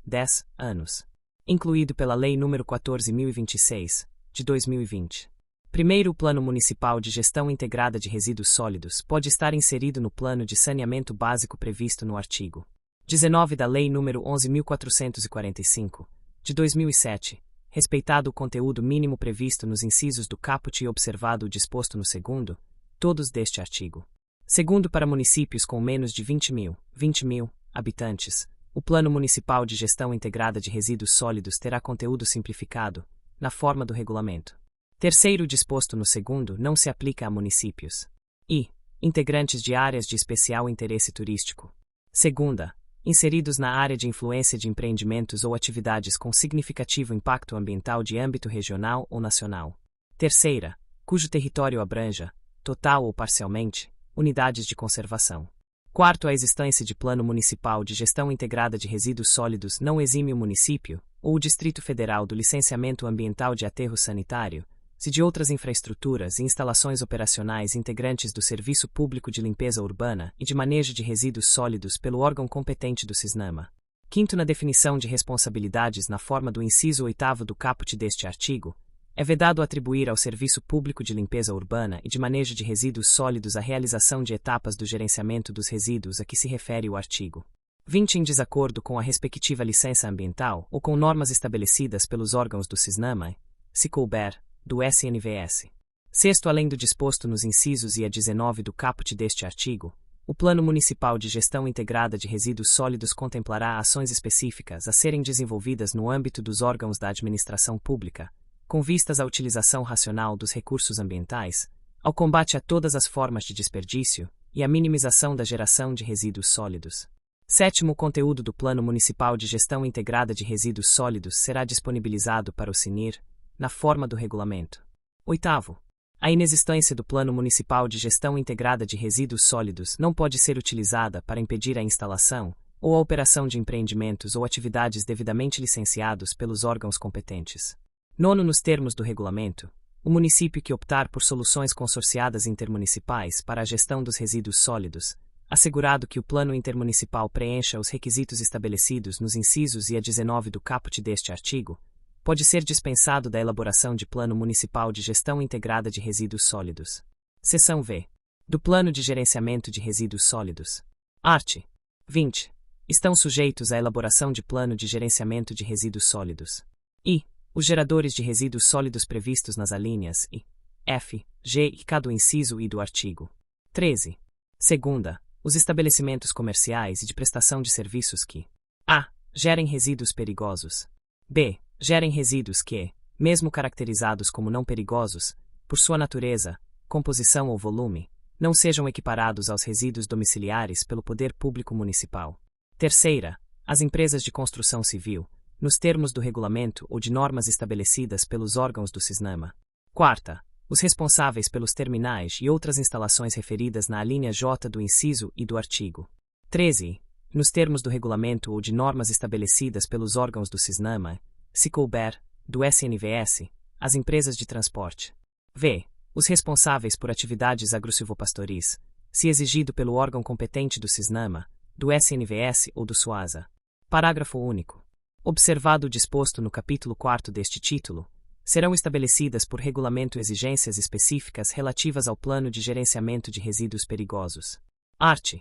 anos, incluído pela Lei nº 14.026, de 2020. Primeiro, o Plano Municipal de Gestão Integrada de Resíduos Sólidos pode estar inserido no Plano de Saneamento Básico previsto no artigo 19 da Lei nº 11.445, de 2007, respeitado o conteúdo mínimo previsto nos incisos do caput e observado o disposto no segundo, todos deste artigo. Segundo, para municípios com menos de 20 mil habitantes, o Plano Municipal de Gestão Integrada de Resíduos Sólidos terá conteúdo simplificado, na forma do regulamento. Terceiro, o disposto no segundo não se aplica a municípios e integrantes de áreas de especial interesse turístico. Segunda, inseridos na área de influência de empreendimentos ou atividades com significativo impacto ambiental de âmbito regional ou nacional. Terceira, cujo território abranja, total ou parcialmente, unidades de conservação. Quarto, a existência de Plano Municipal de Gestão Integrada de Resíduos Sólidos não exime o município ou o Distrito Federal do licenciamento ambiental de aterro sanitário, se de outras infraestruturas e instalações operacionais integrantes do Serviço Público de Limpeza Urbana e de Manejo de Resíduos Sólidos pelo órgão competente do SISNAMA. Quinto, na definição de responsabilidades na forma do inciso 8º do caput deste artigo, é vedado atribuir ao Serviço Público de Limpeza Urbana e de Manejo de Resíduos Sólidos a realização de etapas do gerenciamento dos resíduos a que se refere o artigo 20 em desacordo com a respectiva licença ambiental ou com normas estabelecidas pelos órgãos do SISNAMA, se couber, do SNVS. Sexto, além do disposto nos incisos e a 19 do caput deste artigo, o Plano Municipal de Gestão Integrada de Resíduos Sólidos contemplará ações específicas a serem desenvolvidas no âmbito dos órgãos da administração pública, com vistas à utilização racional dos recursos ambientais, ao combate a todas as formas de desperdício e à minimização da geração de resíduos sólidos. Sétimo, o conteúdo do Plano Municipal de Gestão Integrada de Resíduos Sólidos será disponibilizado para o SINIR, na forma do regulamento. Oitavo, a inexistência do Plano Municipal de Gestão Integrada de Resíduos Sólidos não pode ser utilizada para impedir a instalação ou a operação de empreendimentos ou atividades devidamente licenciados pelos órgãos competentes. Nono, nos termos do regulamento, o município que optar por soluções consorciadas intermunicipais para a gestão dos resíduos sólidos, assegurado que o plano intermunicipal preencha os requisitos estabelecidos nos incisos e a 19 do caput deste artigo, pode ser dispensado da elaboração de Plano Municipal de Gestão Integrada de Resíduos Sólidos. Seção V. Do Plano de Gerenciamento de Resíduos Sólidos. Art. 20. Estão sujeitos à elaboração de Plano de Gerenciamento de Resíduos Sólidos. I. Os geradores de resíduos sólidos previstos nas alíneas I, F, G e K do inciso I do artigo 13. Segunda. Os estabelecimentos comerciais e de prestação de serviços que a. Gerem resíduos perigosos. B. Gerem resíduos que, mesmo caracterizados como não perigosos, por sua natureza, composição ou volume, não sejam equiparados aos resíduos domiciliares pelo poder público municipal. Terceira, as empresas de construção civil, nos termos do regulamento ou de normas estabelecidas pelos órgãos do SISNAMA. Quarta, os responsáveis pelos terminais e outras instalações referidas na alínea J do inciso I do artigo 13. Nos termos do regulamento ou de normas estabelecidas pelos órgãos do CISNAMA, se couber, do SNVS, as empresas de transporte. V. Os responsáveis por atividades agrosilvopastoris, se exigido pelo órgão competente do CISNAMA, do SNVS ou do SUASA. Parágrafo único. Observado o disposto no capítulo 4º deste título, serão estabelecidas por regulamento exigências específicas relativas ao Plano de Gerenciamento de Resíduos Perigosos. Art.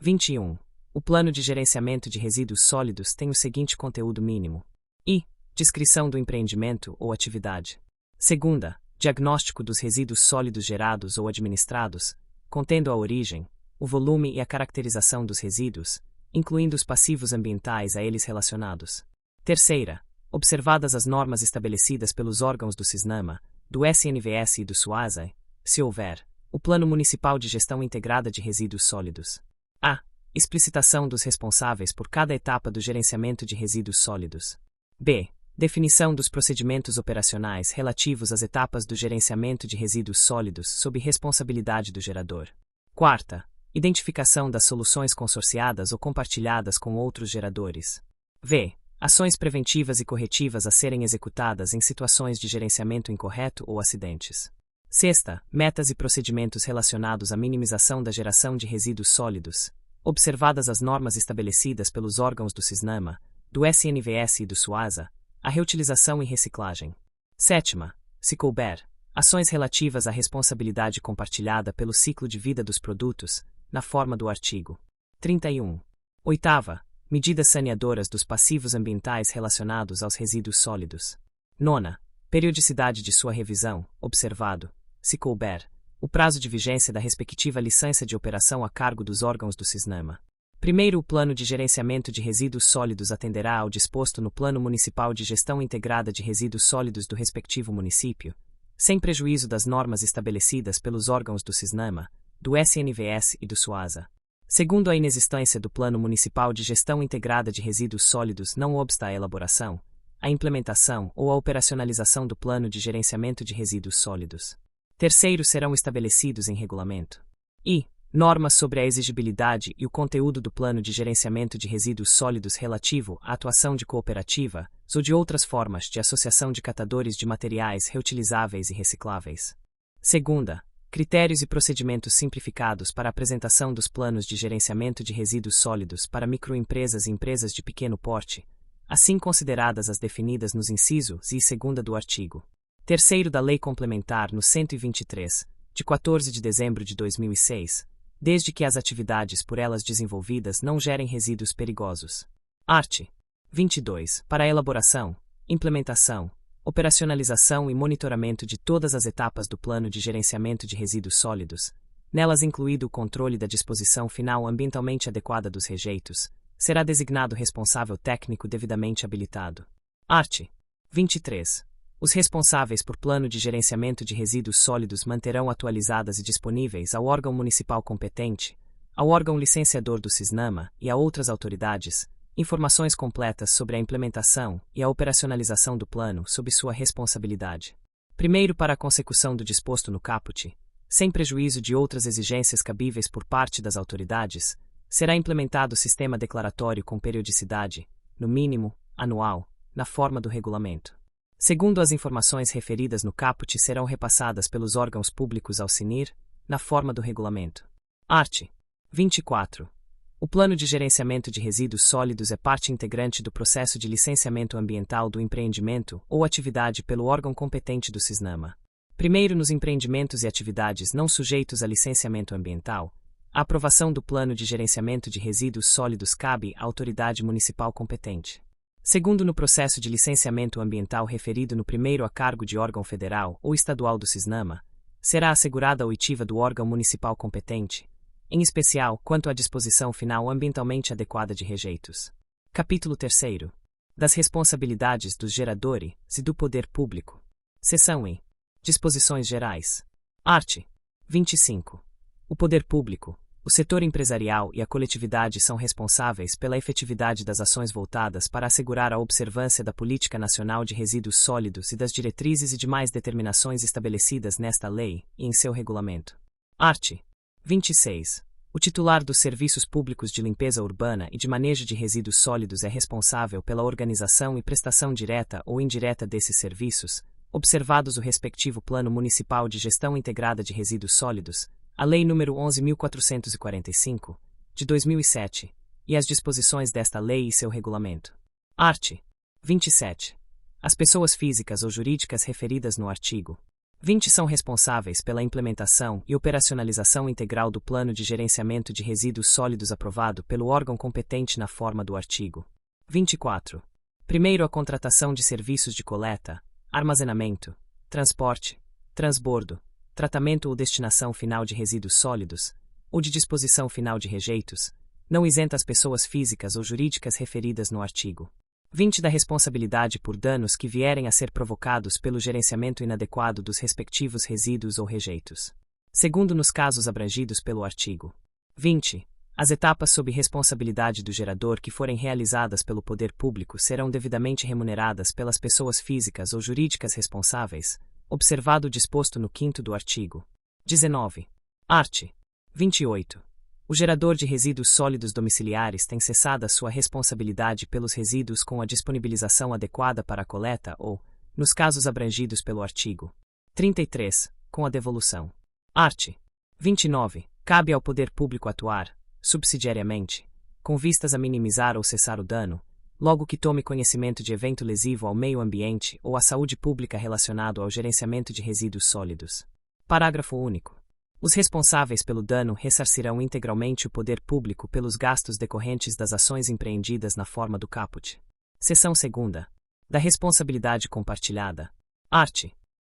21. O Plano de Gerenciamento de Resíduos Sólidos tem o seguinte conteúdo mínimo. I. Descrição do empreendimento ou atividade. Segunda. Diagnóstico dos resíduos sólidos gerados ou administrados, contendo a origem, o volume e a caracterização dos resíduos, incluindo os passivos ambientais a eles relacionados. Terceira. Observadas as normas estabelecidas pelos órgãos do CISNAMA, do SNVS e do SUASA, se houver, o Plano Municipal de Gestão Integrada de Resíduos Sólidos. A. Explicitação dos responsáveis por cada etapa do gerenciamento de resíduos sólidos. B. Definição dos procedimentos operacionais relativos às etapas do gerenciamento de resíduos sólidos sob responsabilidade do gerador. Quarta. Identificação das soluções consorciadas ou compartilhadas com outros geradores. V. Ações preventivas e corretivas a serem executadas em situações de gerenciamento incorreto ou acidentes. Sexta. Metas e procedimentos relacionados à minimização da geração de resíduos sólidos, observadas as normas estabelecidas pelos órgãos do CISNAMA, do SNVS e do SUASA, a reutilização e reciclagem. Sétima. Se couber, ações relativas à responsabilidade compartilhada pelo ciclo de vida dos produtos, na forma do artigo 31. Oitava. Medidas saneadoras dos passivos ambientais relacionados aos resíduos sólidos. Nona. Periodicidade de sua revisão, observado, se couber, o prazo de vigência da respectiva licença de operação a cargo dos órgãos do CISNAMA. Primeiro, o Plano de Gerenciamento de Resíduos Sólidos atenderá ao disposto no Plano Municipal de Gestão Integrada de Resíduos Sólidos do respectivo município, sem prejuízo das normas estabelecidas pelos órgãos do CISNAMA, do SNVS e do SUASA. Segundo, a inexistência do Plano Municipal de Gestão Integrada de Resíduos Sólidos não obsta à elaboração, à implementação ou à operacionalização do Plano de Gerenciamento de Resíduos Sólidos. Terceiro, serão estabelecidos em regulamento. I. Normas sobre a exigibilidade e o conteúdo do Plano de Gerenciamento de Resíduos Sólidos relativo à atuação de cooperativas ou de outras formas de associação de catadores de materiais reutilizáveis e recicláveis. Segunda. Critérios e procedimentos simplificados para a apresentação dos planos de gerenciamento de resíduos sólidos para microempresas e empresas de pequeno porte, assim consideradas as definidas nos incisos e segunda do artigo 3º da Lei Complementar no 123, de 14 de dezembro de 2006, desde que as atividades por elas desenvolvidas não gerem resíduos perigosos. Art. 22. Para a elaboração, implementação, operacionalização e monitoramento de todas as etapas do Plano de Gerenciamento de Resíduos Sólidos, nelas incluído o controle da disposição final ambientalmente adequada dos rejeitos, será designado responsável técnico devidamente habilitado. Art. 23. Os responsáveis por Plano de Gerenciamento de Resíduos Sólidos manterão atualizadas e disponíveis ao órgão municipal competente, ao órgão licenciador do CISNAMA e a outras autoridades, informações completas sobre a implementação e a operacionalização do plano sob sua responsabilidade. Primeiro, para a consecução do disposto no caput, sem prejuízo de outras exigências cabíveis por parte das autoridades, será implementado o sistema declaratório com periodicidade, no mínimo, anual, na forma do regulamento. Segundo, as informações referidas no caput serão repassadas pelos órgãos públicos ao CNIR, na forma do regulamento. Art. 24. O Plano de Gerenciamento de Resíduos Sólidos é parte integrante do processo de licenciamento ambiental do empreendimento ou atividade pelo órgão competente do CISNAMA. Primeiro, nos empreendimentos e atividades não sujeitos a licenciamento ambiental, a aprovação do Plano de Gerenciamento de Resíduos Sólidos cabe à autoridade municipal competente. Segundo, no processo de licenciamento ambiental referido no primeiro a cargo de órgão federal ou estadual do CISNAMA, será assegurada a oitiva do órgão municipal competente, em especial quanto à disposição final ambientalmente adequada de rejeitos. Capítulo 3º. Das responsabilidades dos geradores e do poder público. Seção I. Disposições gerais. Art. 25. O poder público, o setor empresarial e a coletividade são responsáveis pela efetividade das ações voltadas para assegurar a observância da Política Nacional de Resíduos Sólidos e das diretrizes e demais determinações estabelecidas nesta lei e em seu regulamento. Art. 26. O titular dos serviços públicos de limpeza urbana e de manejo de resíduos sólidos é responsável pela organização e prestação direta ou indireta desses serviços, observados o respectivo Plano Municipal de Gestão Integrada de Resíduos Sólidos, a Lei nº 11.445, de 2007, e as disposições desta lei e seu regulamento. Art. 27. As pessoas físicas ou jurídicas referidas no artigo 20 são responsáveis pela implementação e operacionalização integral do Plano de Gerenciamento de Resíduos Sólidos aprovado pelo órgão competente na forma do artigo 24. Primeiro, a contratação de serviços de coleta, armazenamento, transporte, transbordo, tratamento ou destinação final de resíduos sólidos, ou de disposição final de rejeitos, não isenta as pessoas físicas ou jurídicas referidas no artigo 20 da responsabilidade por danos que vierem a ser provocados pelo gerenciamento inadequado dos respectivos resíduos ou rejeitos. Segundo, nos casos abrangidos pelo artigo 20, as etapas sob responsabilidade do gerador que forem realizadas pelo poder público serão devidamente remuneradas pelas pessoas físicas ou jurídicas responsáveis, observado o disposto no 5º do artigo 19. Art. 28. O gerador de resíduos sólidos domiciliares tem cessada sua responsabilidade pelos resíduos com a disponibilização adequada para a coleta ou, nos casos abrangidos pelo artigo 33, com a devolução. Art. 29. Cabe ao poder público atuar, subsidiariamente, com vistas a minimizar ou cessar o dano, logo que tome conhecimento de evento lesivo ao meio ambiente ou à saúde pública relacionado ao gerenciamento de resíduos sólidos. Parágrafo único. Os responsáveis pelo dano ressarcirão integralmente o poder público pelos gastos decorrentes das ações empreendidas na forma do caput. Seção 2ª. Da responsabilidade compartilhada. Art.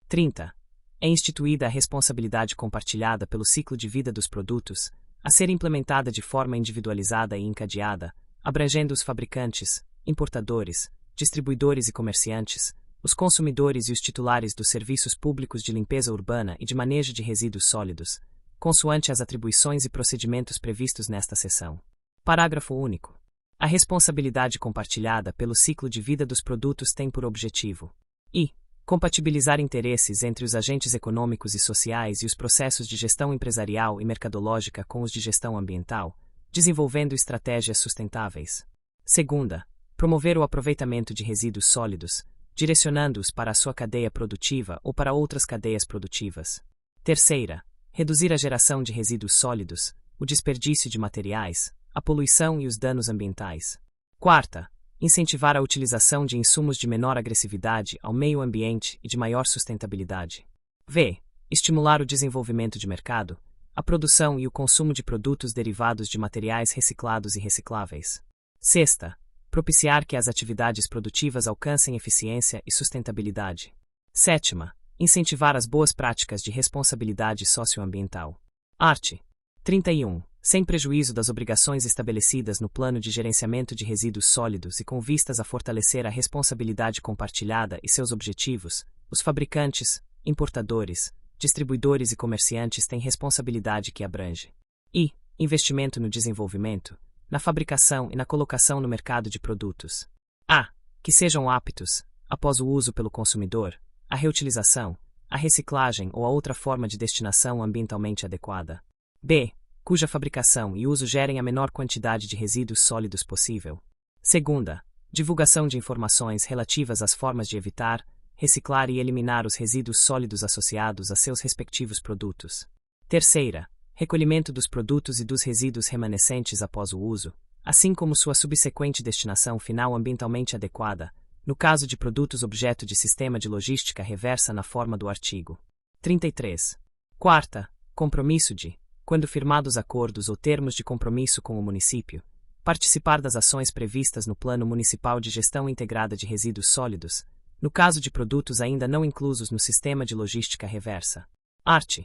30. É instituída a responsabilidade compartilhada pelo ciclo de vida dos produtos, a ser implementada de forma individualizada e encadeada, abrangendo os fabricantes, importadores, distribuidores e comerciantes, os consumidores e os titulares dos serviços públicos de limpeza urbana e de manejo de resíduos sólidos, consoante as atribuições e procedimentos previstos nesta seção. Parágrafo único. A responsabilidade compartilhada pelo ciclo de vida dos produtos tem por objetivo: i. Compatibilizar interesses entre os agentes econômicos e sociais e os processos de gestão empresarial e mercadológica com os de gestão ambiental, desenvolvendo estratégias sustentáveis. Segunda, promover o aproveitamento de resíduos sólidos, direcionando-os para a sua cadeia produtiva ou para outras cadeias produtivas. Terceira, reduzir a geração de resíduos sólidos, o desperdício de materiais, a poluição e os danos ambientais. Quarta, incentivar a utilização de insumos de menor agressividade ao meio ambiente e de maior sustentabilidade. V. Estimular o desenvolvimento de mercado, a produção e o consumo de produtos derivados de materiais reciclados e recicláveis. Sexta, propiciar que as atividades produtivas alcancem eficiência e sustentabilidade. Sétima, incentivar as boas práticas de responsabilidade socioambiental. Art. 31. Sem prejuízo das obrigações estabelecidas no Plano de Gerenciamento de Resíduos Sólidos e com vistas a fortalecer a responsabilidade compartilhada e seus objetivos, os fabricantes, importadores, distribuidores e comerciantes têm responsabilidade que abrange: i. Investimento no desenvolvimento, na fabricação e na colocação no mercado de produtos. A. Que sejam aptos, após o uso pelo consumidor, à reutilização, à reciclagem ou a outra forma de destinação ambientalmente adequada. B. Cuja fabricação e uso gerem a menor quantidade de resíduos sólidos possível. Segunda, divulgação de informações relativas às formas de evitar, reciclar e eliminar os resíduos sólidos associados a seus respectivos produtos. Terceira, recolhimento dos produtos e dos resíduos remanescentes após o uso, assim como sua subsequente destinação final ambientalmente adequada, no caso de produtos objeto de sistema de logística reversa na forma do artigo 33. Quarta, compromisso de, quando firmados acordos ou termos de compromisso com o município, participar das ações previstas no Plano Municipal de Gestão Integrada de Resíduos Sólidos, no caso de produtos ainda não inclusos no sistema de logística reversa. Art.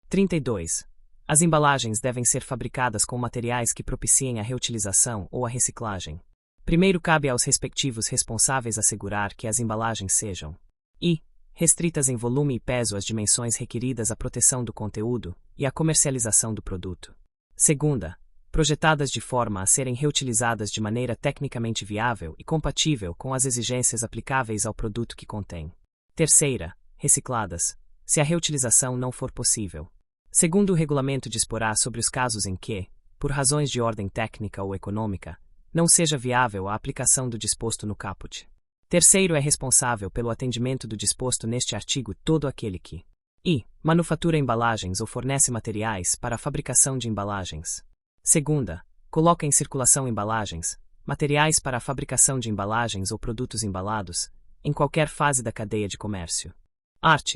32. As embalagens devem ser fabricadas com materiais que propiciem a reutilização ou a reciclagem. Primeiro, cabe aos respectivos responsáveis assegurar que as embalagens sejam: i. Restritas em volume e peso às dimensões requeridas à proteção do conteúdo e à comercialização do produto. Segunda, projetadas de forma a serem reutilizadas de maneira tecnicamente viável e compatível com as exigências aplicáveis ao produto que contém. Terceira, recicladas, se a reutilização não for possível. Segundo, o regulamento disporá sobre os casos em que, por razões de ordem técnica ou econômica, não seja viável a aplicação do disposto no caput. Terceiro, é responsável pelo atendimento do disposto neste artigo todo aquele que I. Manufatura embalagens ou fornece materiais para a fabricação de embalagens. Segunda, coloca em circulação embalagens, materiais para a fabricação de embalagens ou produtos embalados, em qualquer fase da cadeia de comércio. Art.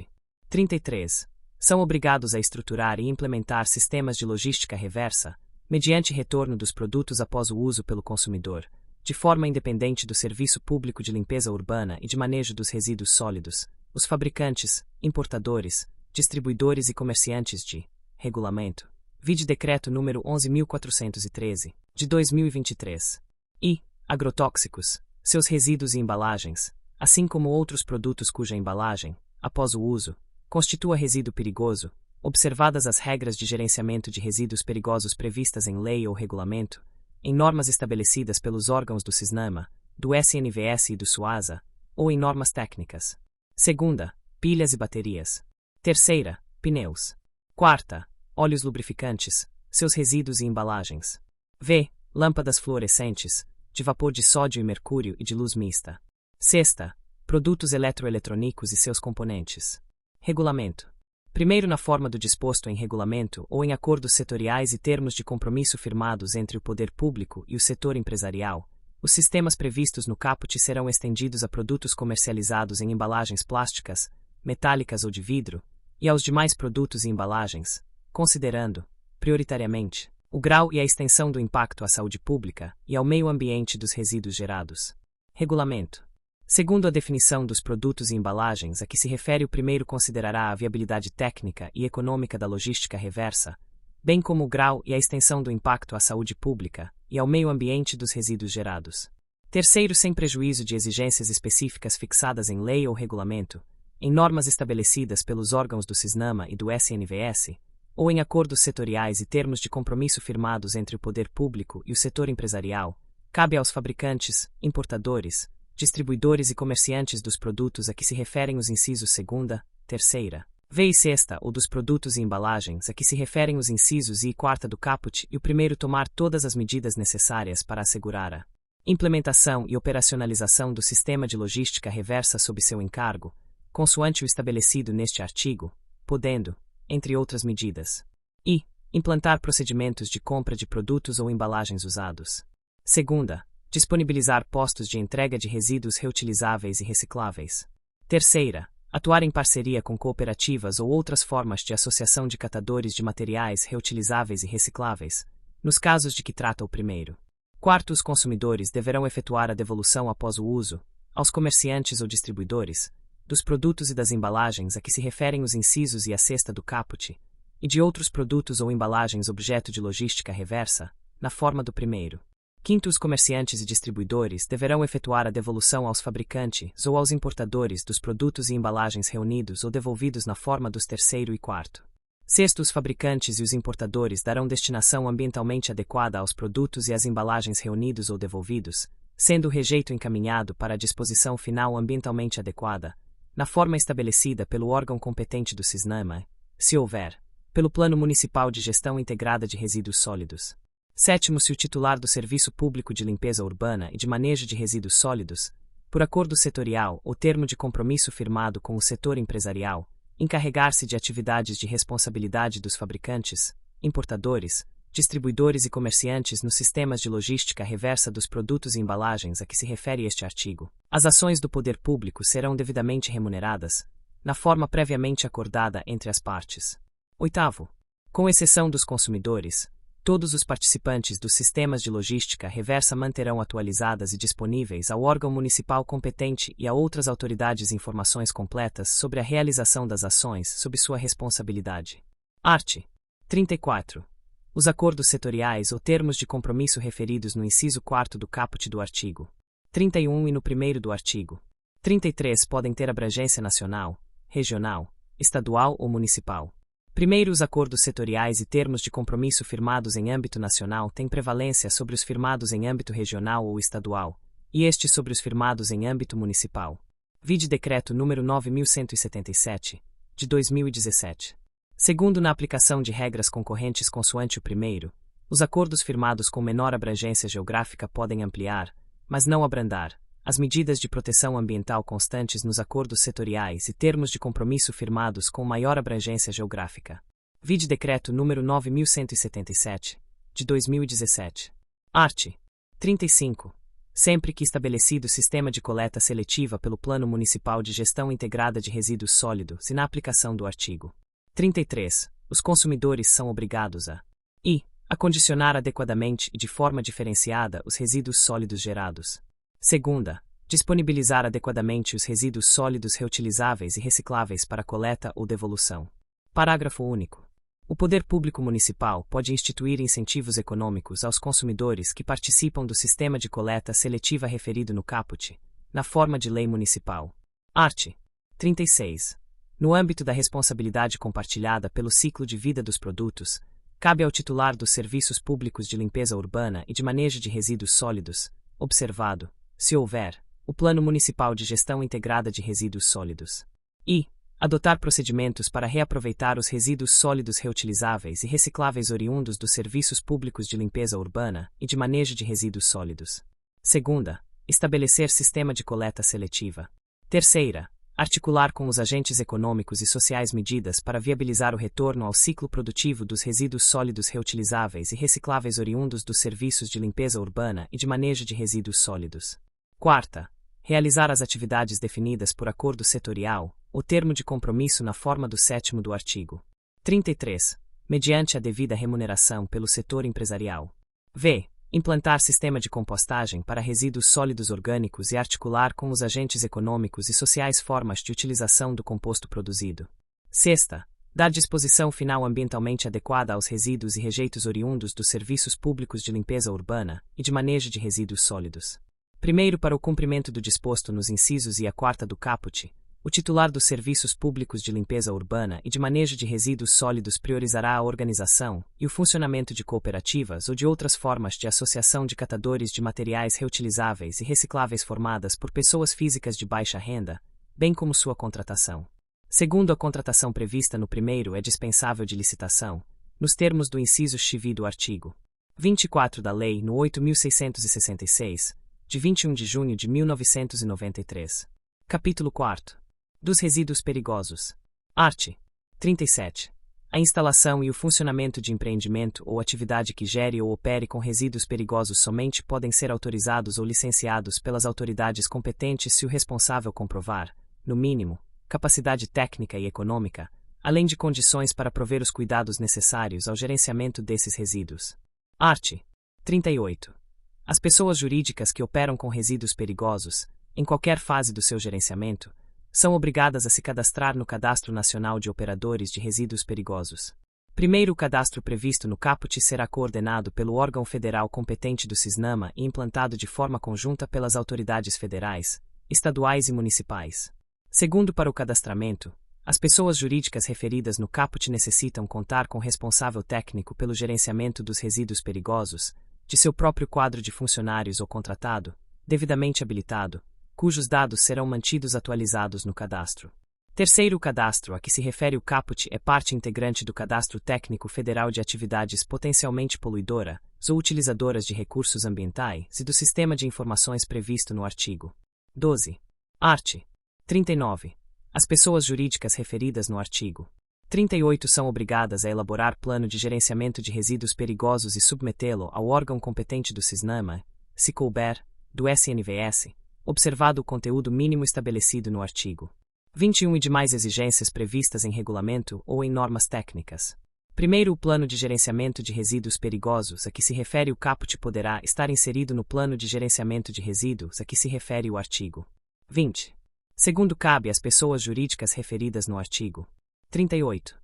33. São obrigados a estruturar e implementar sistemas de logística reversa, mediante retorno dos produtos após o uso pelo consumidor, de forma independente do serviço público de limpeza urbana e de manejo dos resíduos sólidos, os fabricantes, importadores, distribuidores e comerciantes de regulamento. Vide Decreto número 11.413, de 2023. E agrotóxicos, seus resíduos e embalagens, assim como outros produtos cuja embalagem, após o uso, constitua resíduo perigoso, observadas as regras de gerenciamento de resíduos perigosos previstas em lei ou regulamento, em normas estabelecidas pelos órgãos do CISNAMA, do SNVS e do SUASA, ou em normas técnicas. Segunda, pilhas e baterias. Terceira, pneus. Quarta, óleos lubrificantes, seus resíduos e embalagens. V. Lâmpadas fluorescentes, de vapor de sódio e mercúrio e de luz mista. Sexta, produtos eletroeletrônicos e seus componentes. Regulamento. Primeiro, na forma do disposto em regulamento ou em acordos setoriais e termos de compromisso firmados entre o poder público e o setor empresarial, os sistemas previstos no caput serão estendidos a produtos comercializados em embalagens plásticas, metálicas ou de vidro, e aos demais produtos e embalagens, considerando, prioritariamente, o grau e a extensão do impacto à saúde pública e ao meio ambiente dos resíduos gerados. Regulamento. Segundo a definição dos produtos e embalagens a que se refere, o primeiro considerará a viabilidade técnica e econômica da logística reversa, bem como o grau e a extensão do impacto à saúde pública e ao meio ambiente dos resíduos gerados. Terceiro, sem prejuízo de exigências específicas fixadas em lei ou regulamento, em normas estabelecidas pelos órgãos do CISNAMA e do SNVS, ou em acordos setoriais e termos de compromisso firmados entre o poder público e o setor empresarial, cabe aos fabricantes, importadores, distribuidores e comerciantes dos produtos a que se referem os incisos segunda, terceira, V e sexta ou dos produtos e embalagens a que se referem os incisos I e quarta do caput e o primeiro tomar todas as medidas necessárias para assegurar a implementação e operacionalização do sistema de logística reversa sob seu encargo, consoante o estabelecido neste artigo, podendo, entre outras medidas, I. Implantar procedimentos de compra de produtos ou embalagens usados. Segunda, disponibilizar postos de entrega de resíduos reutilizáveis e recicláveis. Terceira, atuar em parceria com cooperativas ou outras formas de associação de catadores de materiais reutilizáveis e recicláveis, nos casos de que trata o primeiro. Quarto, os consumidores deverão efetuar a devolução após o uso, aos comerciantes ou distribuidores, dos produtos e das embalagens a que se referem os incisos e a sexta do caput, e de outros produtos ou embalagens objeto de logística reversa, na forma do primeiro. Quinto, os comerciantes e distribuidores deverão efetuar a devolução aos fabricantes ou aos importadores dos produtos e embalagens reunidos ou devolvidos na forma dos terceiro e quarto. Sexto, os fabricantes e os importadores darão destinação ambientalmente adequada aos produtos e às embalagens reunidos ou devolvidos, sendo o rejeito encaminhado para a disposição final ambientalmente adequada, na forma estabelecida pelo órgão competente do CISNAMA, se houver, pelo Plano Municipal de Gestão Integrada de Resíduos Sólidos. Sétimo, se o titular do Serviço Público de Limpeza Urbana e de Manejo de Resíduos Sólidos, por acordo setorial ou termo de compromisso firmado com o setor empresarial, encarregar-se de atividades de responsabilidade dos fabricantes, importadores, distribuidores e comerciantes nos sistemas de logística reversa dos produtos e embalagens a que se refere este artigo, as ações do poder público serão devidamente remuneradas, na forma previamente acordada entre as partes. Oitavo, com exceção dos consumidores, todos os participantes dos sistemas de logística reversa manterão atualizadas e disponíveis ao órgão municipal competente e a outras autoridades informações completas sobre a realização das ações sob sua responsabilidade. Art. 34. Os acordos setoriais ou termos de compromisso referidos no inciso 4º do caput do artigo 31 e no 1º do artigo 33 podem ter abrangência nacional, regional, estadual ou municipal. Primeiro, os acordos setoriais e termos de compromisso firmados em âmbito nacional têm prevalência sobre os firmados em âmbito regional ou estadual, e estes sobre os firmados em âmbito municipal. Vide Decreto número 9.177, de 2017. Segundo, na aplicação de regras concorrentes consoante o primeiro, Os acordos firmados com menor abrangência geográfica podem ampliar, mas não abrandar, as medidas de proteção ambiental constantes nos acordos setoriais e termos de compromisso firmados com maior abrangência geográfica. Vide Decreto nº 9.177, de 2017. Art. 35. Sempre que estabelecido sistema de coleta seletiva pelo Plano Municipal de Gestão Integrada de Resíduos Sólidos e na aplicação do artigo 33, os consumidores são obrigados a acondicionar adequadamente e de forma diferenciada os resíduos sólidos gerados. Segunda, disponibilizar adequadamente os resíduos sólidos reutilizáveis e recicláveis para coleta ou devolução. Parágrafo único. O poder público municipal pode instituir incentivos econômicos aos consumidores que participam do sistema de coleta seletiva referido no caput, na forma de lei municipal. Art. 36. No âmbito da responsabilidade compartilhada pelo ciclo de vida dos produtos, cabe ao titular dos serviços públicos de limpeza urbana e de manejo de resíduos sólidos, observado, se houver, o Plano Municipal de Gestão Integrada de Resíduos Sólidos. Adotar procedimentos para reaproveitar os resíduos sólidos reutilizáveis e recicláveis oriundos dos serviços públicos de limpeza urbana e de manejo de resíduos sólidos. Segunda, estabelecer sistema de coleta seletiva. Terceira, articular com os agentes econômicos e sociais medidas para viabilizar o retorno ao ciclo produtivo dos resíduos sólidos reutilizáveis e recicláveis oriundos dos serviços de limpeza urbana e de manejo de resíduos sólidos. Quarta, realizar as atividades definidas por acordo setorial, ou termo de compromisso na forma do 7º do artigo 33, mediante a devida remuneração pelo setor empresarial. V. Implantar sistema de compostagem para resíduos sólidos orgânicos e articular com os agentes econômicos e sociais formas de utilização do composto produzido. Sexta, dar disposição final ambientalmente adequada aos resíduos e rejeitos oriundos dos serviços públicos de limpeza urbana e de manejo de resíduos sólidos. Primeiro, para o cumprimento do disposto nos incisos e a quarta do caput, o titular dos serviços públicos de limpeza urbana e de manejo de resíduos sólidos priorizará a organização e o funcionamento de cooperativas ou de outras formas de associação de catadores de materiais reutilizáveis e recicláveis formadas por pessoas físicas de baixa renda, bem como sua contratação. Segundo, a contratação prevista no primeiro é dispensável de licitação, nos termos do inciso XV do artigo 24 da Lei no 8.666, de 21 de junho de 1993. Capítulo 4. Dos resíduos perigosos. Art. 37. A instalação e o funcionamento de empreendimento ou atividade que gere ou opere com resíduos perigosos somente podem ser autorizados ou licenciados pelas autoridades competentes se o responsável comprovar, no mínimo, capacidade técnica e econômica, além de condições para prover os cuidados necessários ao gerenciamento desses resíduos. Art. 38. As pessoas jurídicas que operam com resíduos perigosos, em qualquer fase do seu gerenciamento, são obrigadas a se cadastrar no Cadastro Nacional de Operadores de Resíduos Perigosos. Primeiro, o cadastro previsto no caput será coordenado pelo órgão federal competente do CISNAMA e implantado de forma conjunta pelas autoridades federais, estaduais e municipais. Segundo, para o cadastramento, as pessoas jurídicas referidas no caput necessitam contar com responsável técnico pelo gerenciamento dos resíduos perigosos, de seu próprio quadro de funcionários ou contratado, devidamente habilitado, cujos dados serão mantidos atualizados no cadastro. Terceiro, o cadastro a que se refere o caput é parte integrante do Cadastro Técnico Federal de Atividades Potencialmente Poluidoras ou Utilizadoras de Recursos Ambientais e do Sistema de Informações previsto no artigo 12. Art. 39. As pessoas jurídicas referidas no artigo 38 são obrigadas a elaborar plano de gerenciamento de resíduos perigosos e submetê-lo ao órgão competente do CISNAMA, se couber, do SNVS, observado o conteúdo mínimo estabelecido no artigo 21 e demais exigências previstas em regulamento ou em normas técnicas. Primeiro, o plano de gerenciamento de resíduos perigosos a que se refere o caput poderá estar inserido no plano de gerenciamento de resíduos a que se refere o artigo 20. Segundo, cabe às pessoas jurídicas referidas no artigo 38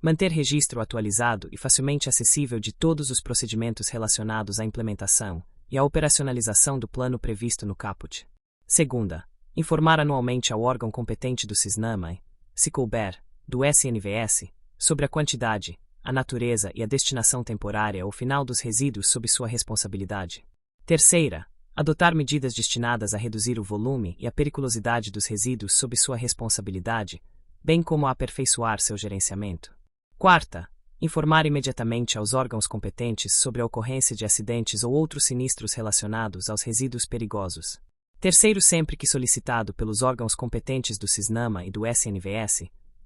manter registro atualizado e facilmente acessível de todos os procedimentos relacionados à implementação e à operacionalização do plano previsto no caput. Segunda, informar anualmente ao órgão competente do CISNAMA, se couber, do SNVS, sobre a quantidade, a natureza e a destinação temporária ou final dos resíduos sob sua responsabilidade. Terceira, adotar medidas destinadas a reduzir o volume e a periculosidade dos resíduos sob sua responsabilidade, bem como a aperfeiçoar seu gerenciamento. Quarta, informar imediatamente aos órgãos competentes sobre a ocorrência de acidentes ou outros sinistros relacionados aos resíduos perigosos. Terceiro, sempre que solicitado pelos órgãos competentes do CISNAMA e do SNVS,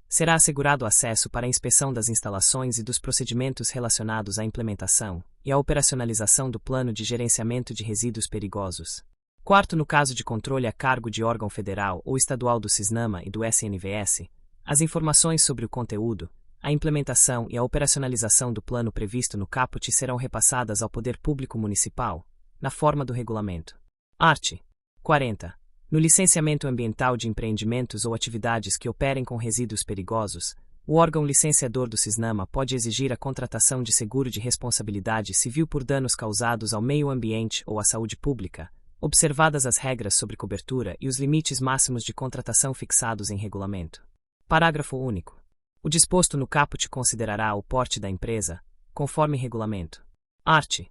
será assegurado acesso para a inspeção das instalações e dos procedimentos relacionados à implementação e à operacionalização do Plano de Gerenciamento de Resíduos Perigosos. Quarto, no caso de controle a cargo de órgão federal ou estadual do CISNAMA e do SNVS, as informações sobre o conteúdo, a implementação e a operacionalização do plano previsto no caput serão repassadas ao Poder Público Municipal, na forma do regulamento. Art. 40. No licenciamento ambiental de empreendimentos ou atividades que operem com resíduos perigosos, o órgão licenciador do CISNAMA pode exigir a contratação de seguro de responsabilidade civil por danos causados ao meio ambiente ou à saúde pública, observadas as regras sobre cobertura e os limites máximos de contratação fixados em regulamento. Parágrafo único. O disposto no caput considerará o porte da empresa, conforme regulamento. Art.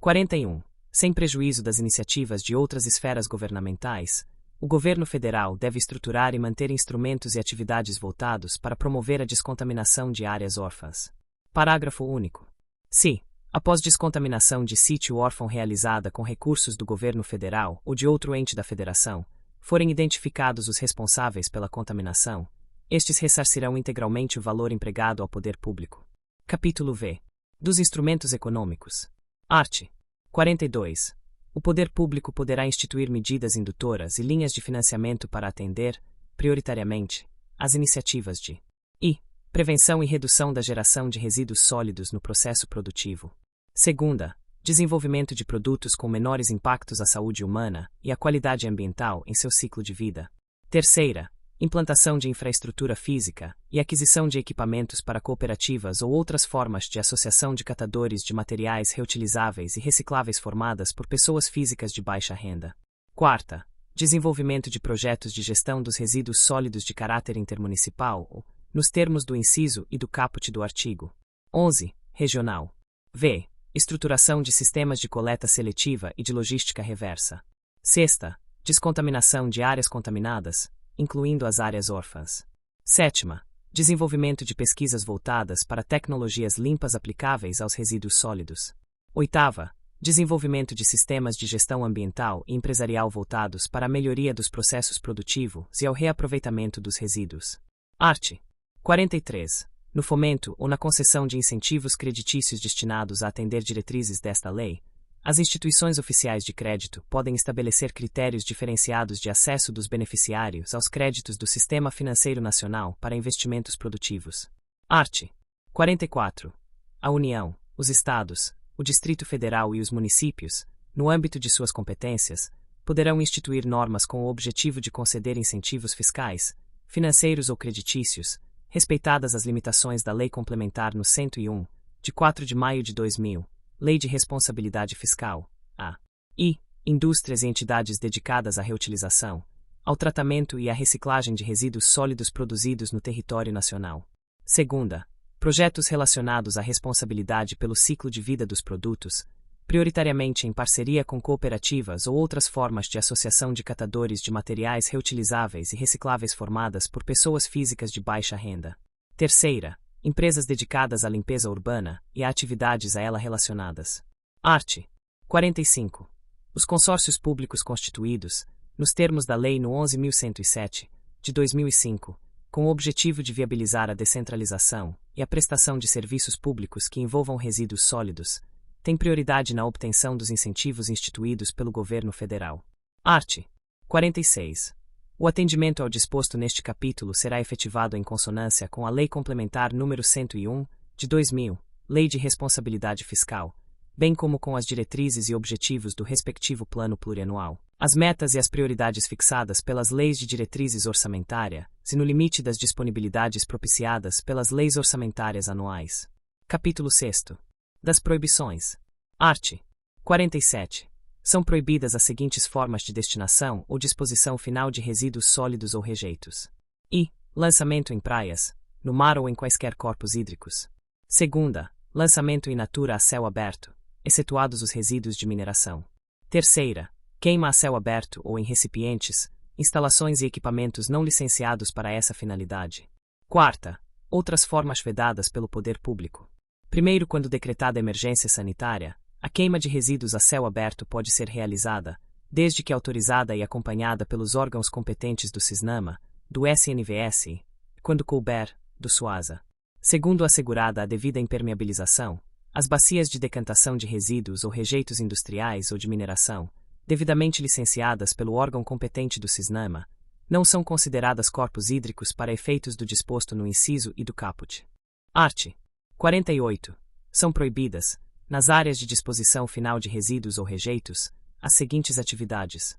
41. Sem prejuízo das iniciativas de outras esferas governamentais, o governo federal deve estruturar e manter instrumentos e atividades voltados para promover a descontaminação de áreas órfãs. Parágrafo único. Se, após descontaminação de sítio órfão realizada com recursos do governo federal ou de outro ente da federação, forem identificados os responsáveis pela contaminação, estes ressarcirão integralmente o valor empregado ao poder público. Capítulo V. Dos instrumentos econômicos. Art. 42. O poder público poderá instituir medidas indutoras e linhas de financiamento para atender, prioritariamente, as iniciativas de prevenção e redução da geração de resíduos sólidos no processo produtivo. Segunda, desenvolvimento de produtos com menores impactos à saúde humana e à qualidade ambiental em seu ciclo de vida. Terceira, implantação de infraestrutura física e aquisição de equipamentos para cooperativas ou outras formas de associação de catadores de materiais reutilizáveis e recicláveis formadas por pessoas físicas de baixa renda. Quarta, desenvolvimento de projetos de gestão dos resíduos sólidos de caráter intermunicipal, nos termos do inciso e do caput do artigo 11, regional. V. Estruturação de sistemas de coleta seletiva e de logística reversa. Sexta, descontaminação de áreas contaminadas, incluindo as áreas órfãs. Sétima, desenvolvimento de pesquisas voltadas para tecnologias limpas aplicáveis aos resíduos sólidos. Oitava, desenvolvimento de sistemas de gestão ambiental e empresarial voltados para a melhoria dos processos produtivos e ao reaproveitamento dos resíduos. Art. 43. No fomento ou na concessão de incentivos creditícios destinados a atender diretrizes desta lei, as instituições oficiais de crédito podem estabelecer critérios diferenciados de acesso dos beneficiários aos créditos do Sistema Financeiro Nacional para investimentos produtivos. Art. 44. A União, os Estados, o Distrito Federal e os municípios, no âmbito de suas competências, poderão instituir normas com o objetivo de conceder incentivos fiscais, financeiros ou creditícios, respeitadas as limitações da Lei Complementar no 101, de 4 de maio de 2000, Lei de Responsabilidade Fiscal, indústrias e entidades dedicadas à reutilização, ao tratamento e à reciclagem de resíduos sólidos produzidos no território nacional. Segunda, projetos relacionados à responsabilidade pelo ciclo de vida dos produtos, prioritariamente em parceria com cooperativas ou outras formas de associação de catadores de materiais reutilizáveis e recicláveis formadas por pessoas físicas de baixa renda. Terceira, empresas dedicadas à limpeza urbana e a atividades a ela relacionadas. Art. 45. Os consórcios públicos constituídos, nos termos da Lei no 11.107, de 2005, com o objetivo de viabilizar a descentralização e a prestação de serviços públicos que envolvam resíduos sólidos, têm prioridade na obtenção dos incentivos instituídos pelo governo federal. Art. 46. O atendimento ao disposto neste capítulo será efetivado em consonância com a Lei Complementar nº 101, de 2000, Lei de Responsabilidade Fiscal, bem como com as diretrizes e objetivos do respectivo plano plurianual, as metas e as prioridades fixadas pelas leis de diretrizes orçamentárias e no limite das disponibilidades propiciadas pelas leis orçamentárias anuais. Capítulo 6. Das proibições. Art. 47. São proibidas as seguintes formas de destinação ou disposição final de resíduos sólidos ou rejeitos. Lançamento em praias, no mar ou em quaisquer corpos hídricos. Segunda, lançamento in natura a céu aberto, excetuados os resíduos de mineração. Terceira, queima a céu aberto ou em recipientes, instalações e equipamentos não licenciados para essa finalidade. Quarta, outras formas vedadas pelo poder público. Primeiro, quando decretada emergência sanitária, a queima de resíduos a céu aberto pode ser realizada, desde que autorizada e acompanhada pelos órgãos competentes do CISNAMA, do SNVS, quando couber, do SUASA. Segundo, assegurada a devida impermeabilização, as bacias de decantação de resíduos ou rejeitos industriais ou de mineração, devidamente licenciadas pelo órgão competente do CISNAMA, não são consideradas corpos hídricos para efeitos do disposto no inciso e do caput. Art. 48. São proibidas, nas áreas de disposição final de resíduos ou rejeitos, as seguintes atividades.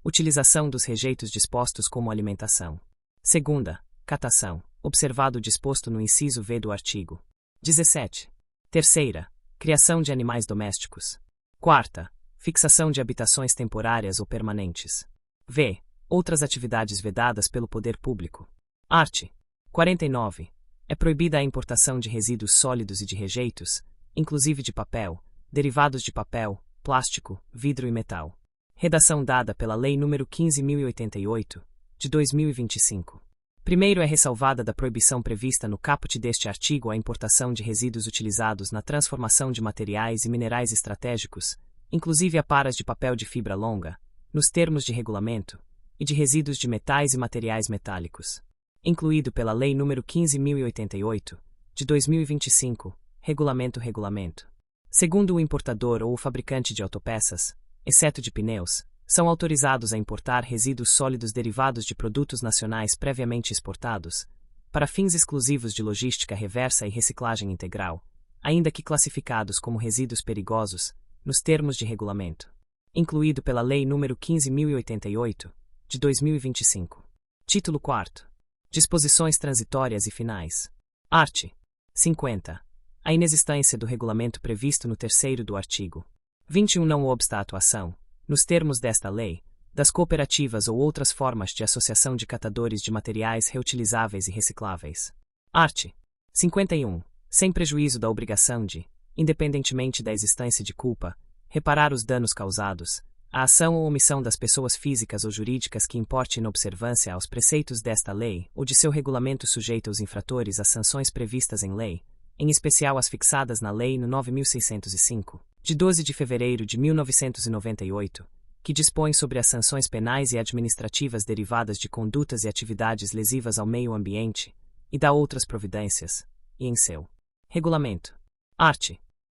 Utilização dos rejeitos dispostos como alimentação. Segunda, catação, observado o disposto no inciso V do artigo 17. Terceira, criação de animais domésticos. Quarta, fixação de habitações temporárias ou permanentes. V. Outras atividades vedadas pelo poder público. Art. 49. É proibida a importação de resíduos sólidos e de rejeitos, inclusive de papel, derivados de papel, plástico, vidro e metal. Redação dada pela Lei nº 15.088, de 2025. Primeiro, é ressalvada da proibição prevista no caput deste artigo a importação de resíduos utilizados na transformação de materiais e minerais estratégicos, inclusive aparas de papel de fibra longa, nos termos de regulamento, e de resíduos de metais e materiais metálicos. Incluído pela Lei nº 15.088, de 2025, Regulamento. Segundo, o importador ou o fabricante de autopeças, exceto de pneus, são autorizados a importar resíduos sólidos derivados de produtos nacionais previamente exportados, para fins exclusivos de logística reversa e reciclagem integral, ainda que classificados como resíduos perigosos, nos termos de regulamento. Incluído pela Lei nº 15.088, de 2025. Título 4. Disposições transitórias e finais. Art. 50. A inexistência do regulamento previsto no terceiro do artigo 21 não obsta à atuação, nos termos desta lei, das cooperativas ou outras formas de associação de catadores de materiais reutilizáveis e recicláveis. Art. 51. Sem prejuízo da obrigação de, independentemente da existência de culpa, reparar os danos causados, a ação ou omissão das pessoas físicas ou jurídicas que importe inobservância aos preceitos desta lei ou de seu regulamento sujeito aos infratores às sanções previstas em lei, em especial as fixadas na Lei nº 9.605, de 12 de fevereiro de 1998, que dispõe sobre as sanções penais e administrativas derivadas de condutas e atividades lesivas ao meio ambiente, e dá outras providências, e em seu regulamento. Art.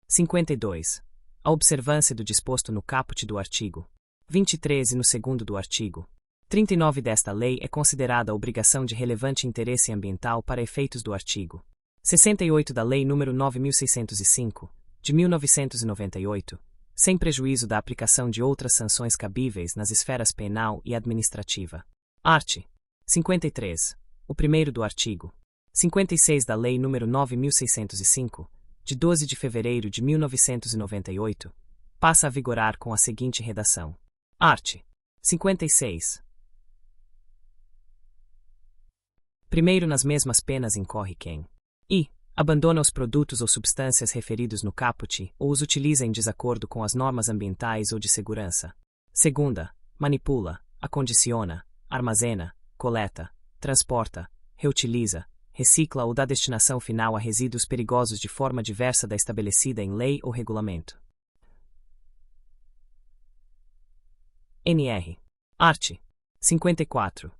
52. A observância do disposto no caput do artigo 23 e no segundo do artigo 39 desta lei é considerada obrigação de relevante interesse ambiental para efeitos do artigo 68 da Lei nº 9.605, de 1998, sem prejuízo da aplicação de outras sanções cabíveis nas esferas penal e administrativa. Art. 53. O primeiro do artigo 56 da Lei nº 9.605, de 12 de fevereiro de 1998, passa a vigorar com a seguinte redação. Art. 56. Primeiro, nas mesmas penas incorre quem abandona os produtos ou substâncias referidos no caput ou os utiliza em desacordo com as normas ambientais ou de segurança. Segunda, manipula, acondiciona, armazena, coleta, transporta, reutiliza, recicla ou dá destinação final a resíduos perigosos de forma diversa da estabelecida em lei ou regulamento. NR. Art. 54.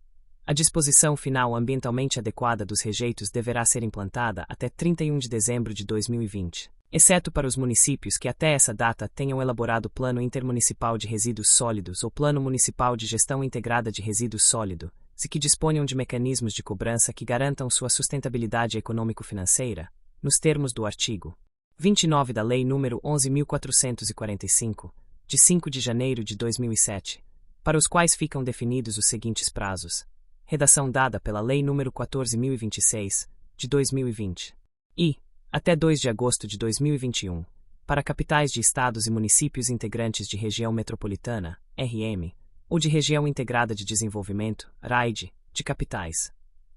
A disposição final ambientalmente adequada dos rejeitos deverá ser implantada até 31 de dezembro de 2020, exceto para os municípios que até essa data tenham elaborado Plano Intermunicipal de Resíduos Sólidos ou Plano Municipal de Gestão Integrada de Resíduos Sólido, se que disponham de mecanismos de cobrança que garantam sua sustentabilidade econômico-financeira, nos termos do artigo 29 da Lei nº 11.445, de 5 de janeiro de 2007, para os quais ficam definidos os seguintes prazos. Redação dada pela Lei nº 14.026, de 2020. Até 2 de agosto de 2021, para capitais de estados e municípios integrantes de região metropolitana, RM, ou de região integrada de desenvolvimento, RAID, de capitais.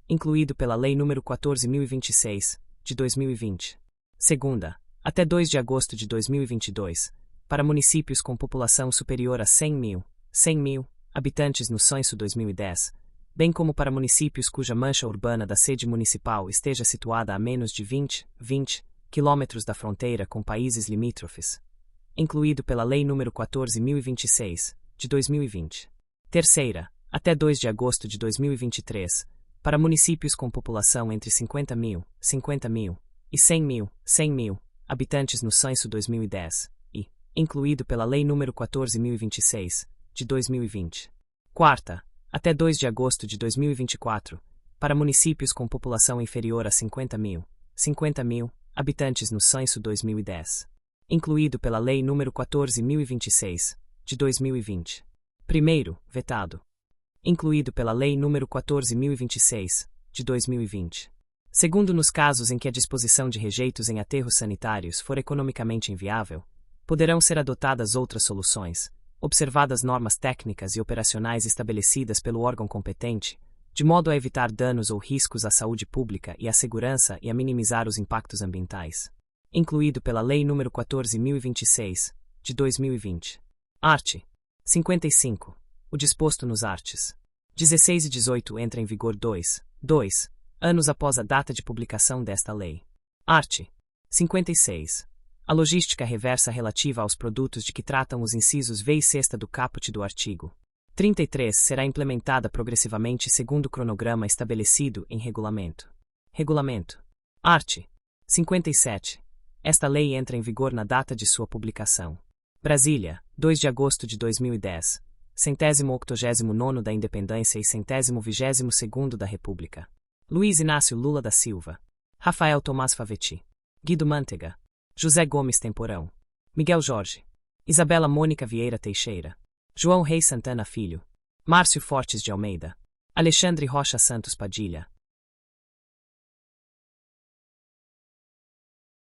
Incluído pela Lei nº 14.026, de 2020. Segunda, até 2 de agosto de 2022, para municípios com população superior a 100.000 habitantes no censo 2010, bem como para municípios cuja mancha urbana da sede municipal esteja situada a menos de 20 quilômetros da fronteira com países limítrofes, incluído pela Lei nº 14.026, de 2020. Terceira, até 2 de agosto de 2023, para municípios com população entre 50.000 e 100.000 habitantes no censo 2010, e, incluído pela Lei nº 14.026, de 2020. Quarta, até 2 de agosto de 2024, para municípios com população inferior a 50.000 habitantes no censo 2010, incluído pela Lei nº 14.026, de 2020. Primeiro, vetado. Incluído pela Lei nº 14.026, de 2020. Segundo, nos casos em que a disposição de rejeitos em aterros sanitários for economicamente inviável, poderão ser adotadas outras soluções, observadas normas técnicas e operacionais estabelecidas pelo órgão competente, de modo a evitar danos ou riscos à saúde pública e à segurança e a minimizar os impactos ambientais. Incluído pela Lei nº 14.026, de 2020. Art. 55. O disposto nos arts. 16 e 18 entra em vigor 2 anos após a data de publicação desta lei. Art. 56. A logística reversa relativa aos produtos de que tratam os incisos V e sexta do caput do artigo 33 será implementada progressivamente segundo o cronograma estabelecido em regulamento. Regulamento. Art. 57. Esta lei entra em vigor na data de sua publicação. Brasília, 2 de agosto de 2010, 189º da Independência e 122º da República. Luiz Inácio Lula da Silva. Rafael Tomás Favetti. Guido Mantega. José Gomes Temporão. Miguel Jorge. Isabela Mônica Vieira Teixeira. João Reis Santana Filho. Márcio Fortes de Almeida. Alexandre Rocha Santos Padilha.